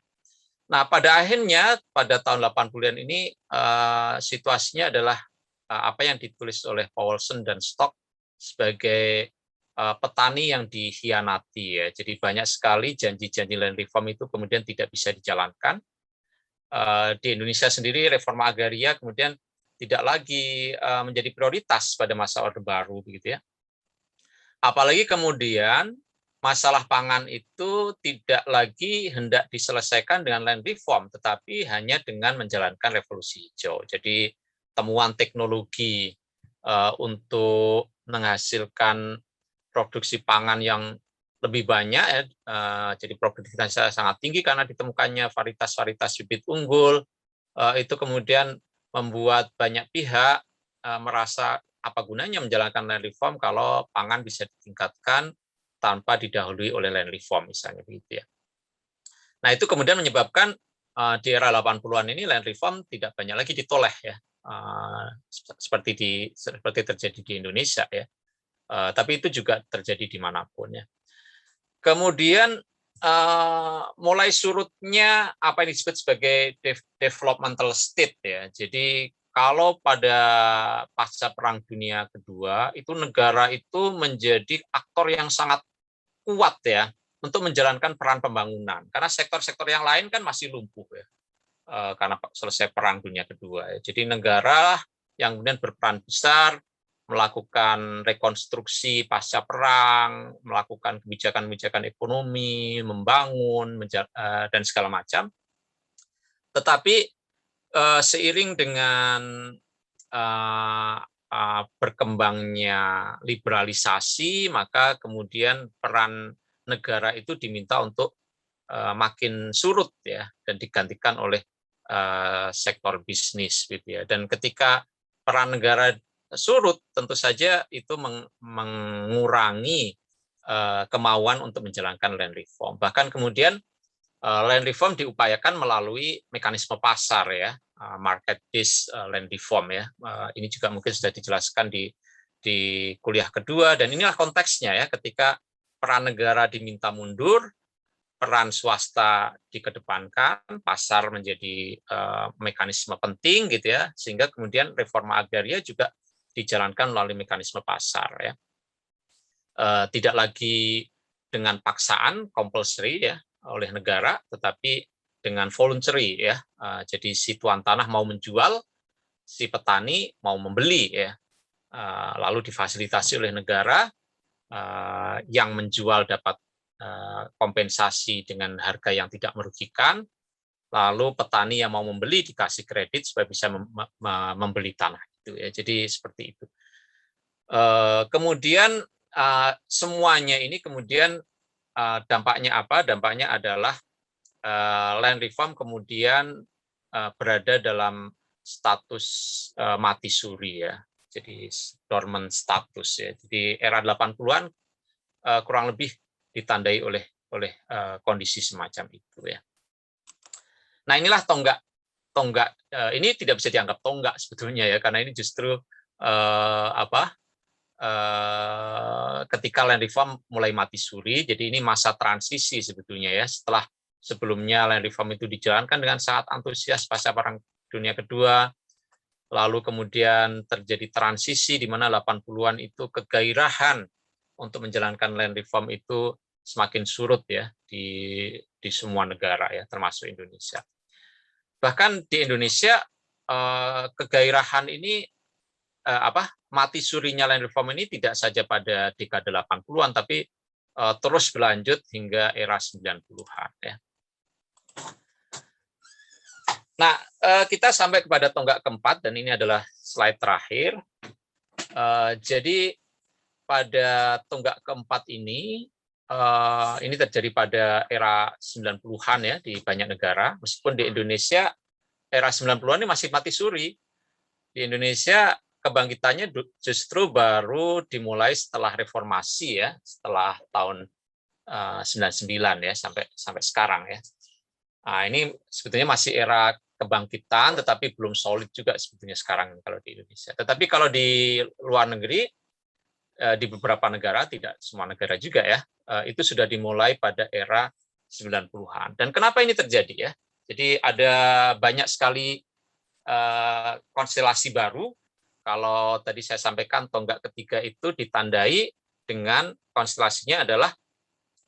Nah, pada akhirnya pada tahun 80-an ini situasinya adalah apa yang ditulis oleh Paulsen dan Stock sebagai petani yang dikhianati ya. Jadi banyak sekali janji-janji land reform itu kemudian tidak bisa dijalankan. Di Indonesia sendiri reforma agraria kemudian tidak lagi menjadi prioritas pada masa Orde Baru begitu ya. Apalagi kemudian masalah pangan itu tidak lagi hendak diselesaikan dengan land reform, tetapi hanya dengan menjalankan revolusi hijau. Jadi temuan teknologi untuk menghasilkan produksi pangan yang lebih banyak ya, jadi produktivitasnya sangat tinggi karena ditemukannya varietas-varietas bibit unggul, itu kemudian membuat banyak pihak merasa apa gunanya menjalankan land reform kalau pangan bisa ditingkatkan tanpa didahului oleh land reform misalnya begitu ya. Nah, itu kemudian menyebabkan di era 80-an ini land reform tidak banyak lagi ditoleh ya. Seperti terjadi di Indonesia ya. Tapi itu juga terjadi dimanapun ya. Kemudian mulai surutnya apa yang disebut sebagai developmental state ya. Jadi kalau pada pasca Perang Dunia Kedua itu negara itu menjadi aktor yang sangat kuat ya untuk menjalankan peran pembangunan karena sektor-sektor yang lain kan masih lumpuh ya karena selesai Perang Dunia Kedua. Jadi negara yang kemudian berperan besar melakukan rekonstruksi pasca perang, melakukan kebijakan-kebijakan ekonomi, membangun dan segala macam. Tetapi seiring dengan berkembangnya liberalisasi, maka kemudian peran negara itu diminta untuk makin surut ya dan digantikan oleh sektor bisnis gitu ya. Dan ketika peran negara surut, tentu saja itu mengurangi kemauan untuk menjalankan land reform. Bahkan kemudian land reform diupayakan melalui mekanisme pasar ya, market based land reform ya. Ini juga mungkin sudah dijelaskan di kuliah kedua dan inilah konteksnya ya, ketika peran negara diminta mundur, peran swasta dikedepankan, pasar menjadi mekanisme penting gitu ya, sehingga kemudian reforma agraria juga dijalankan melalui mekanisme pasar ya. Tidak lagi dengan paksaan compulsory ya oleh negara, tetapi dengan voluntary ya. Jadi si tuan tanah mau menjual, si petani mau membeli ya. Lalu difasilitasi oleh negara, yang menjual dapat kompensasi dengan harga yang tidak merugikan, lalu petani yang mau membeli dikasih kredit supaya bisa membeli tanah itu ya. Jadi seperti itu. Kemudian semuanya ini kemudian dampaknya apa? Dampaknya adalah land reform kemudian berada dalam status mati suri ya. Jadi dormant status ya. Jadi era 80-an kurang lebih ditandai oleh kondisi semacam itu ya. Nah, inilah tonggak ini tidak bisa dianggap tonggak sebetulnya ya, karena ini justru ketika land reform mulai mati suri, jadi ini masa transisi sebetulnya ya, setelah sebelumnya land reform itu dijalankan dengan sangat antusias pasca Perang Dunia Kedua, lalu kemudian terjadi transisi di mana 80-an itu kegairahan untuk menjalankan land reform itu semakin surut ya di semua negara ya, termasuk Indonesia. Bahkan di Indonesia kegairahan ini mati surinya land reform ini tidak saja pada dekade 80-an tapi terus berlanjut hingga era 90-an ya. Nah, kita sampai kepada tonggak keempat dan ini adalah slide terakhir. Jadi pada tonggak keempat ini terjadi pada era 90-an ya di banyak negara, meskipun di Indonesia era 90-an ini masih mati suri. Di Indonesia kebangkitannya justru baru dimulai setelah reformasi ya, setelah tahun 99 ya sampai sekarang ya. Nah, ini sebetulnya masih era kebangkitan tetapi belum solid juga sebetulnya sekarang kalau di Indonesia. Tetapi kalau di luar negeri di beberapa negara, tidak semua negara juga ya, itu sudah dimulai pada era 90-an. Dan kenapa ini terjadi ya? Jadi ada banyak sekali konstelasi baru. Kalau tadi saya sampaikan tonggak ketiga itu ditandai dengan konstelasinya adalah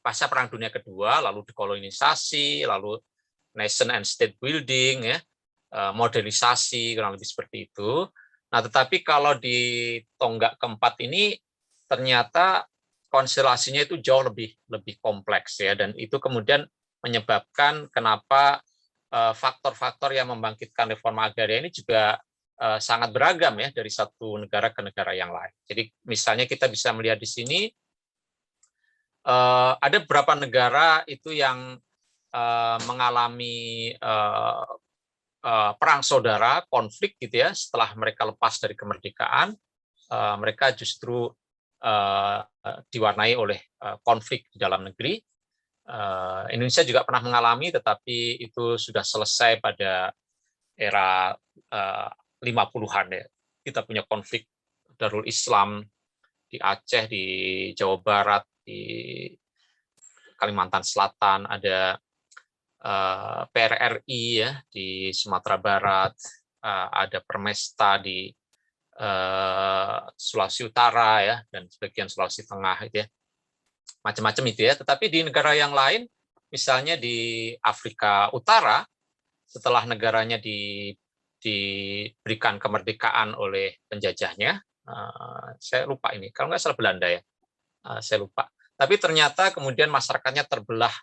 pasca Perang Dunia Kedua, lalu dekolonisasi, lalu nation and state building, ya, modernisasi, kurang lebih seperti itu. Nah, tetapi kalau di tonggak keempat ini ternyata konstelasinya itu jauh lebih kompleks ya, dan itu kemudian menyebabkan kenapa faktor-faktor yang membangkitkan reforma agraria ini juga sangat beragam ya dari satu negara ke negara yang lain. Jadi misalnya kita bisa melihat di sini ada beberapa negara itu yang mengalami perang saudara, konflik gitu ya, setelah mereka lepas dari kemerdekaan, mereka justru diwarnai oleh konflik di dalam negeri. Indonesia juga pernah mengalami, tetapi itu sudah selesai pada era 50-an ya. Kita punya konflik Darul Islam di Aceh, di Jawa Barat, di Kalimantan Selatan, ada PRRI ya di Sumatera Barat, ada Permesta di Sulawesi Utara ya, dan sebagian Sulawesi Tengah itu ya, macam-macam itu ya. Tetapi di negara yang lain, misalnya di Afrika Utara, setelah negaranya diberikan kemerdekaan oleh penjajahnya, saya lupa ini, kalau nggak salah Belanda ya, saya lupa. Tapi ternyata kemudian masyarakatnya terbelah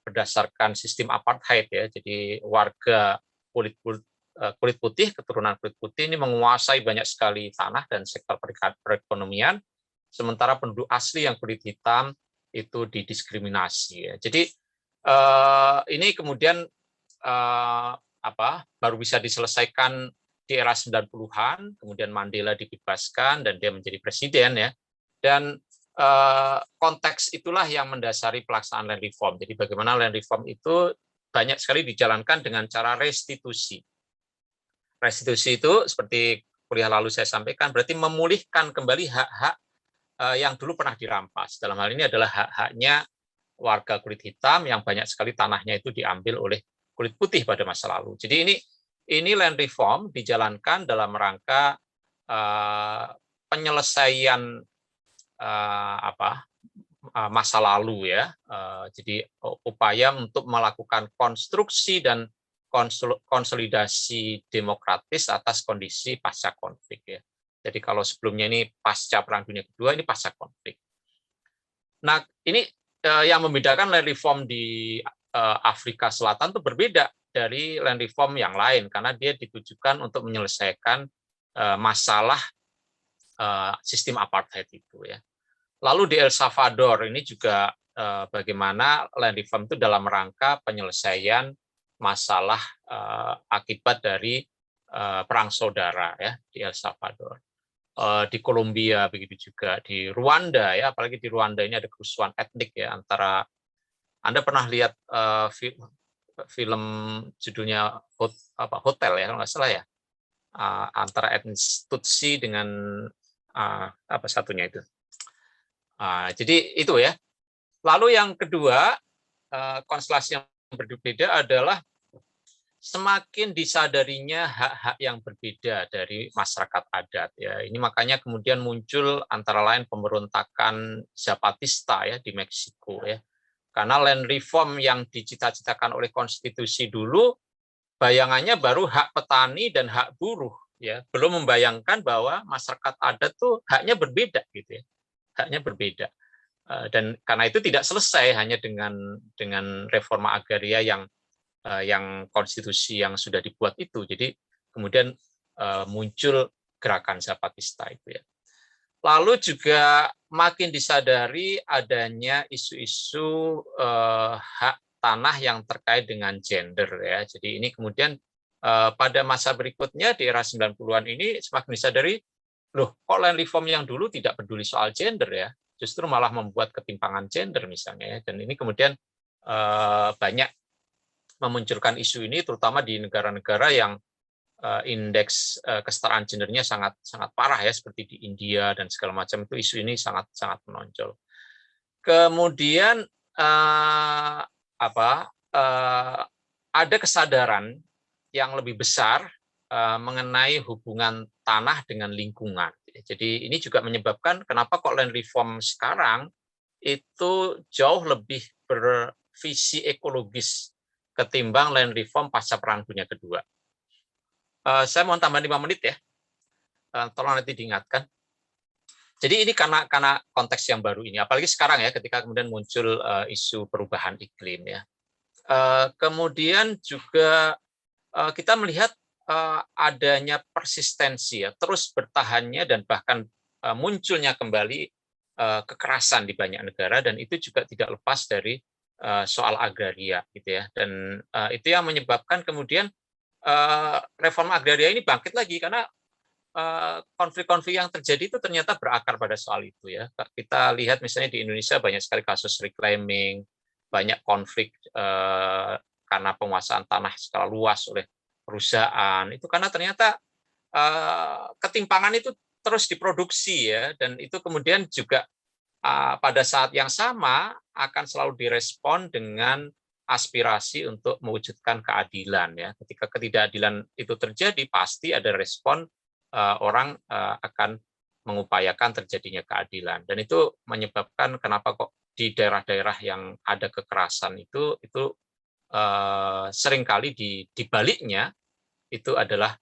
berdasarkan sistem apartheid ya. Jadi warga kulit putih, keturunan kulit putih ini menguasai banyak sekali tanah dan sektor perekonomian, sementara penduduk asli yang kulit hitam itu didiskriminasi ya. Jadi ini kemudian baru bisa diselesaikan di era 90-an, kemudian Mandela dibebaskan dan dia menjadi presiden ya. Dan konteks itulah yang mendasari pelaksanaan land reform. Jadi bagaimana land reform itu banyak sekali dijalankan dengan cara restitusi. Restitusi itu seperti kuliah lalu saya sampaikan, berarti memulihkan kembali hak-hak yang dulu pernah dirampas. Dalam hal ini adalah hak-haknya warga kulit hitam yang banyak sekali tanahnya itu diambil oleh kulit putih pada masa lalu. Jadi ini land reform dijalankan dalam rangka penyelesaian masa lalu ya. Jadi upaya untuk melakukan konstruksi dan konsolidasi demokratis atas kondisi pasca konflik ya. Jadi kalau sebelumnya ini pasca Perang Dunia Kedua, ini pasca konflik. Nah, ini yang membedakan land reform di Afrika Selatan itu berbeda dari land reform yang lain karena dia ditujukan untuk menyelesaikan masalah sistem apartheid itu ya. Lalu di El Salvador ini juga bagaimana land reform itu dalam rangka penyelesaian masalah akibat dari perang saudara ya di El Salvador. Di Kolombia begitu juga, di Rwanda ya, apalagi di Rwanda ini ada kerusuhan etnik ya antara, Anda pernah lihat film judulnya Hotel ya kalau nggak salah ya, antara etnis Tutsi dengan apa satunya itu. Jadi itu ya. Lalu yang kedua, konstelasi yang berbeda adalah semakin disadarinya hak-hak yang berbeda dari masyarakat adat ya. Ini makanya kemudian muncul antara lain pemberontakan Zapatista ya di Meksiko ya. Karena land reform yang dicita-citakan oleh konstitusi dulu bayangannya baru hak petani dan hak buruh ya, belum membayangkan bahwa masyarakat adat tuh haknya berbeda gitu ya. Haknya berbeda. Dan karena itu tidak selesai hanya dengan reforma agraria yang konstitusi yang sudah dibuat itu. Jadi kemudian muncul gerakan Zapatista itu ya. Lalu juga makin disadari adanya isu-isu hak tanah yang terkait dengan gender ya. Jadi ini kemudian pada masa berikutnya di era 90-an ini semakin disadari, loh kok land reform yang dulu tidak peduli soal gender ya, justru malah membuat ketimpangan gender misalnya ya. Dan ini kemudian banyak memunculkan isu ini terutama di negara-negara yang indeks kesetaraan gendernya sangat sangat parah ya, seperti di India dan segala macam, itu isu ini sangat sangat menonjol. Kemudian ada kesadaran yang lebih besar mengenai hubungan tanah dengan lingkungan. Jadi ini juga menyebabkan kenapa kok land reform sekarang itu jauh lebih bervisi ekologis ketimbang land reform pasca Perang Dunia Kedua. Saya mau tambah 5 menit ya, tolong nanti diingatkan. Jadi ini karena konteks yang baru ini, apalagi sekarang ya, ketika kemudian muncul isu perubahan iklim ya. Kemudian juga kita melihat adanya persistensi ya, terus bertahannya dan bahkan munculnya kembali kekerasan di banyak negara, dan itu juga tidak lepas dari soal agraria gitu ya. Dan itu yang menyebabkan kemudian reforma agraria ini bangkit lagi karena konflik-konflik yang terjadi itu ternyata berakar pada soal itu ya. Kita lihat misalnya di Indonesia banyak sekali kasus reclaiming, banyak konflik karena penguasaan tanah skala luas oleh perusahaan. Itu karena ternyata ketimpangan itu terus diproduksi ya, dan itu kemudian juga pada saat yang sama akan selalu direspon dengan aspirasi untuk mewujudkan keadilan ya. Ketika ketidakadilan itu terjadi, pasti ada respon orang akan mengupayakan terjadinya keadilan. Dan itu menyebabkan kenapa kok di daerah-daerah yang ada kekerasan itu seringkali di baliknya itu adalah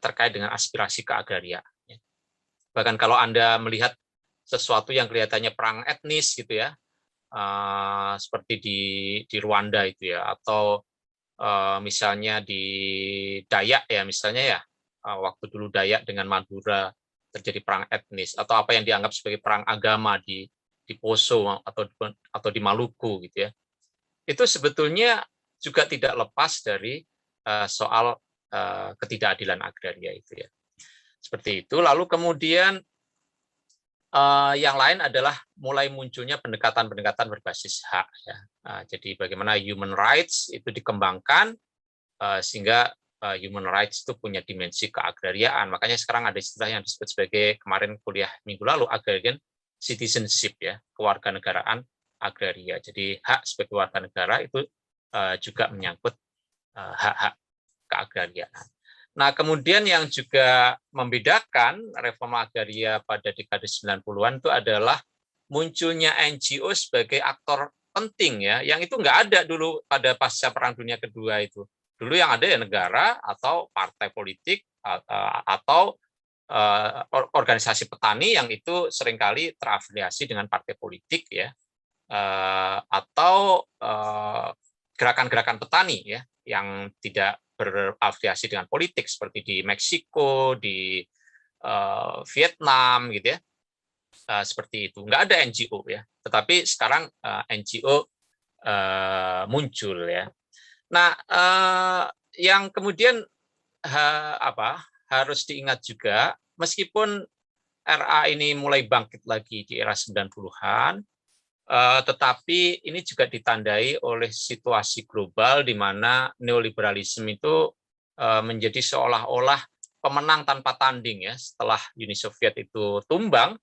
terkait dengan aspirasi keagrariaan. Bahkan kalau Anda melihat sesuatu yang kelihatannya perang etnis gitu ya, seperti di Rwanda itu ya, atau misalnya di Dayak ya misalnya ya, waktu dulu Dayak dengan Madura terjadi perang etnis, atau apa yang dianggap sebagai perang agama di Poso atau di Maluku gitu ya, itu sebetulnya juga tidak lepas dari soal ketidakadilan agraria itu ya, seperti itu. Lalu kemudian yang lain adalah mulai munculnya pendekatan-pendekatan berbasis hak ya. Jadi bagaimana human rights itu dikembangkan sehingga human rights itu punya dimensi keagrariaan. Makanya sekarang ada istilah yang disebut sebagai, kemarin kuliah minggu lalu, agrarian citizenship ya, kewarganegaraan agraria. Jadi hak sebagai warga negara itu juga menyangkut hak-hak keagrariaan. Nah, kemudian yang juga membedakan reforma agraria pada dekade 90-an itu adalah munculnya NGO sebagai aktor penting ya, yang itu nggak ada dulu pada pasca Perang Dunia Kedua itu. Dulu yang ada ya negara atau partai politik atau organisasi petani yang itu seringkali terafiliasi dengan partai politik ya. atau gerakan-gerakan petani ya yang tidak berafiliasi dengan politik seperti di Meksiko, di Vietnam gitu ya, seperti itu. Nggak ada NGO ya, tetapi sekarang NGO muncul ya. Nah, yang kemudian harus diingat juga, meskipun RA ini mulai bangkit lagi di era 90-an, tetapi ini juga ditandai oleh situasi global di mana neoliberalisme itu menjadi seolah-olah pemenang tanpa tanding ya. Setelah Uni Soviet itu tumbang,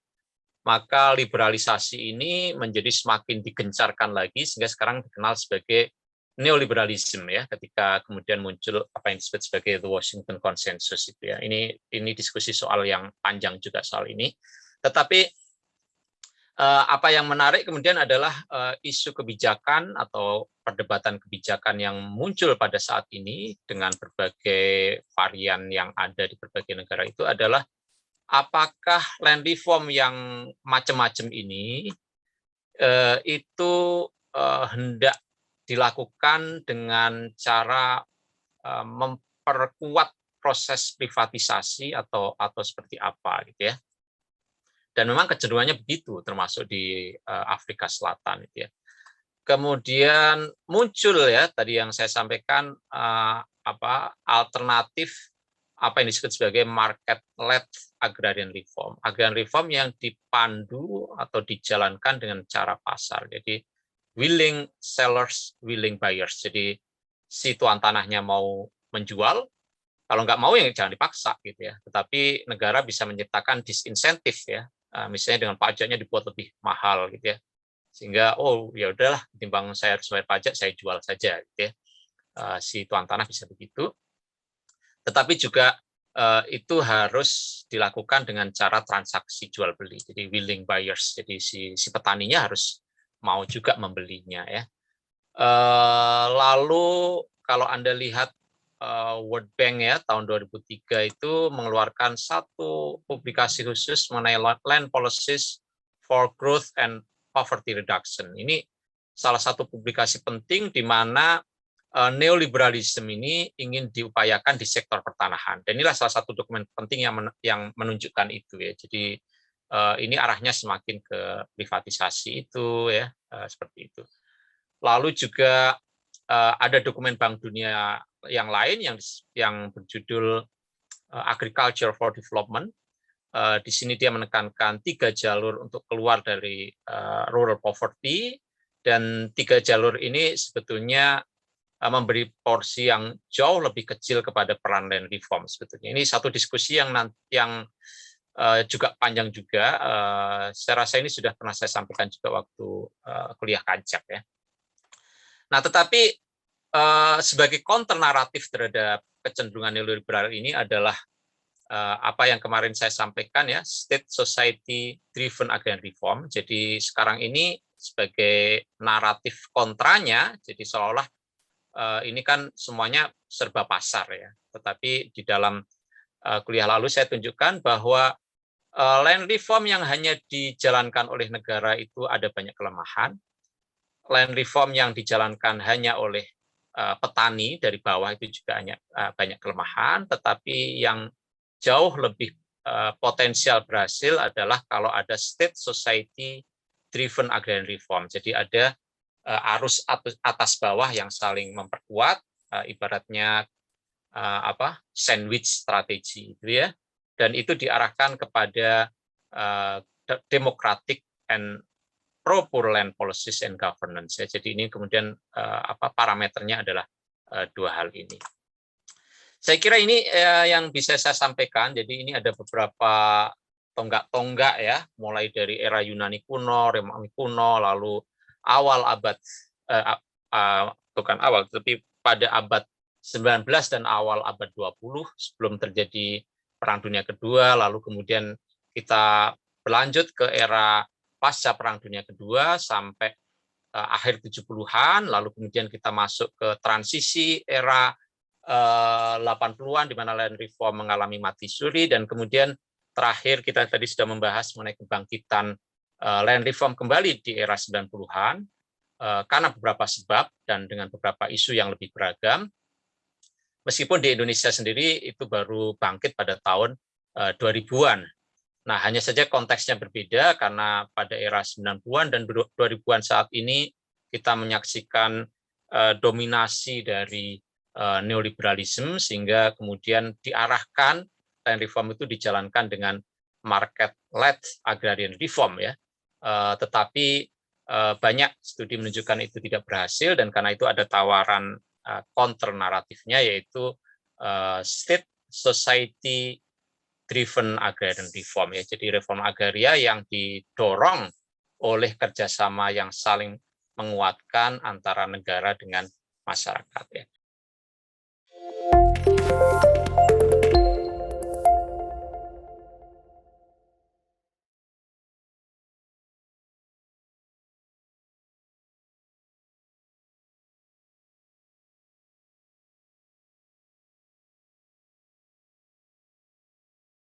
maka liberalisasi ini menjadi semakin digencarkan lagi sehingga sekarang dikenal sebagai neoliberalisme ya, ketika kemudian muncul apa yang disebut sebagai the Washington Consensus itu ya. Ini diskusi soal yang panjang juga soal ini. Tetapi apa yang menarik kemudian adalah isu kebijakan atau perdebatan kebijakan yang muncul pada saat ini dengan berbagai varian yang ada di berbagai negara itu adalah apakah land reform yang macam-macam ini itu hendak dilakukan dengan cara memperkuat proses privatisasi atau seperti apa gitu ya. Dan memang kecenderungannya begitu, termasuk di Afrika Selatan itu ya. Kemudian muncul ya tadi yang saya sampaikan alternatif apa yang disebut sebagai market-led agrarian reform. Agrarian reform yang dipandu atau dijalankan dengan cara pasar. Jadi willing sellers, willing buyers. Jadi si tuan tanahnya mau menjual, kalau nggak mau ya jangan dipaksa gitu ya. Tetapi negara bisa menciptakan disinsentif ya, misalnya dengan pajaknya dibuat lebih mahal gitu ya. Sehingga oh ya udahlah, ketimbang saya harus bayar pajak, saya jual saja gitu ya. Si tuan tanah bisa begitu. Tetapi juga itu harus dilakukan dengan cara transaksi jual beli. Jadi willing buyers. Jadi si petaninya harus mau juga membelinya ya. Lalu kalau Anda lihat World Bank ya tahun 2003 itu mengeluarkan satu publikasi khusus mengenai land policies for growth and poverty reduction. Ini salah satu publikasi penting di mana neoliberalisme ini ingin diupayakan di sektor pertanahan. Dan inilah salah satu dokumen penting yang menunjukkan itu ya. Jadi ini arahnya semakin ke privatisasi itu ya, seperti itu. Lalu juga ada dokumen Bank Dunia yang lain yang berjudul Agriculture for Development. Di sini dia menekankan 3 jalur untuk keluar dari rural poverty, dan 3 jalur ini sebetulnya memberi porsi yang jauh lebih kecil kepada peran land reform sebetulnya. Ini satu diskusi yang juga panjang juga. Saya rasa ini sudah pernah saya sampaikan juga waktu kuliah kancak ya. Nah, tetapi sebagai counter naratif terhadap kecenderungan neoliberal ini adalah apa yang kemarin saya sampaikan ya, state society driven agrarian reform. Jadi sekarang ini sebagai naratif kontranya, jadi seolah-olah ini kan semuanya serba pasar ya. Tetapi di dalam kuliah lalu saya tunjukkan bahwa land reform yang hanya dijalankan oleh negara itu ada banyak kelemahan. Land reform yang dijalankan hanya oleh petani dari bawah itu juga banyak kelemahan, tetapi yang jauh lebih potensial berhasil adalah kalau ada state society driven agrarian reform. Jadi ada arus atas bawah yang saling memperkuat, ibaratnya sandwich strategi itu ya. Dan itu diarahkan kepada democratic and pro-poor land policies and governance. Ya. Jadi ini kemudian parameternya adalah 2 hal ini. Saya kira ini yang bisa saya sampaikan. Jadi ini ada beberapa tonggak-tonggak ya, mulai dari era Yunani kuno, Romawi kuno, lalu awal abad bukan awal, tapi pada abad 19 dan awal abad 20 sebelum terjadi Perang Dunia Kedua, lalu kemudian kita berlanjut ke era pasca Perang Dunia Kedua sampai akhir 70-an, lalu kemudian kita masuk ke transisi era 80-an di mana land reform mengalami mati suri, dan kemudian terakhir kita tadi sudah membahas mengenai kebangkitan land reform kembali di era 90-an karena beberapa sebab dan dengan beberapa isu yang lebih beragam. Meskipun di Indonesia sendiri itu baru bangkit pada tahun 2000-an. Nah, hanya saja konteksnya berbeda karena pada era 90-an dan 2000-an saat ini kita menyaksikan dominasi dari neoliberalisme sehingga kemudian diarahkan land reform itu dijalankan dengan market-led agrarian reform ya. Tetapi banyak studi menunjukkan itu tidak berhasil dan karena itu ada tawaran counter naratifnya yaitu state society driven agrarian reform ya. Jadi reform agraria yang didorong oleh kerjasama yang saling menguatkan antara negara dengan masyarakat ya.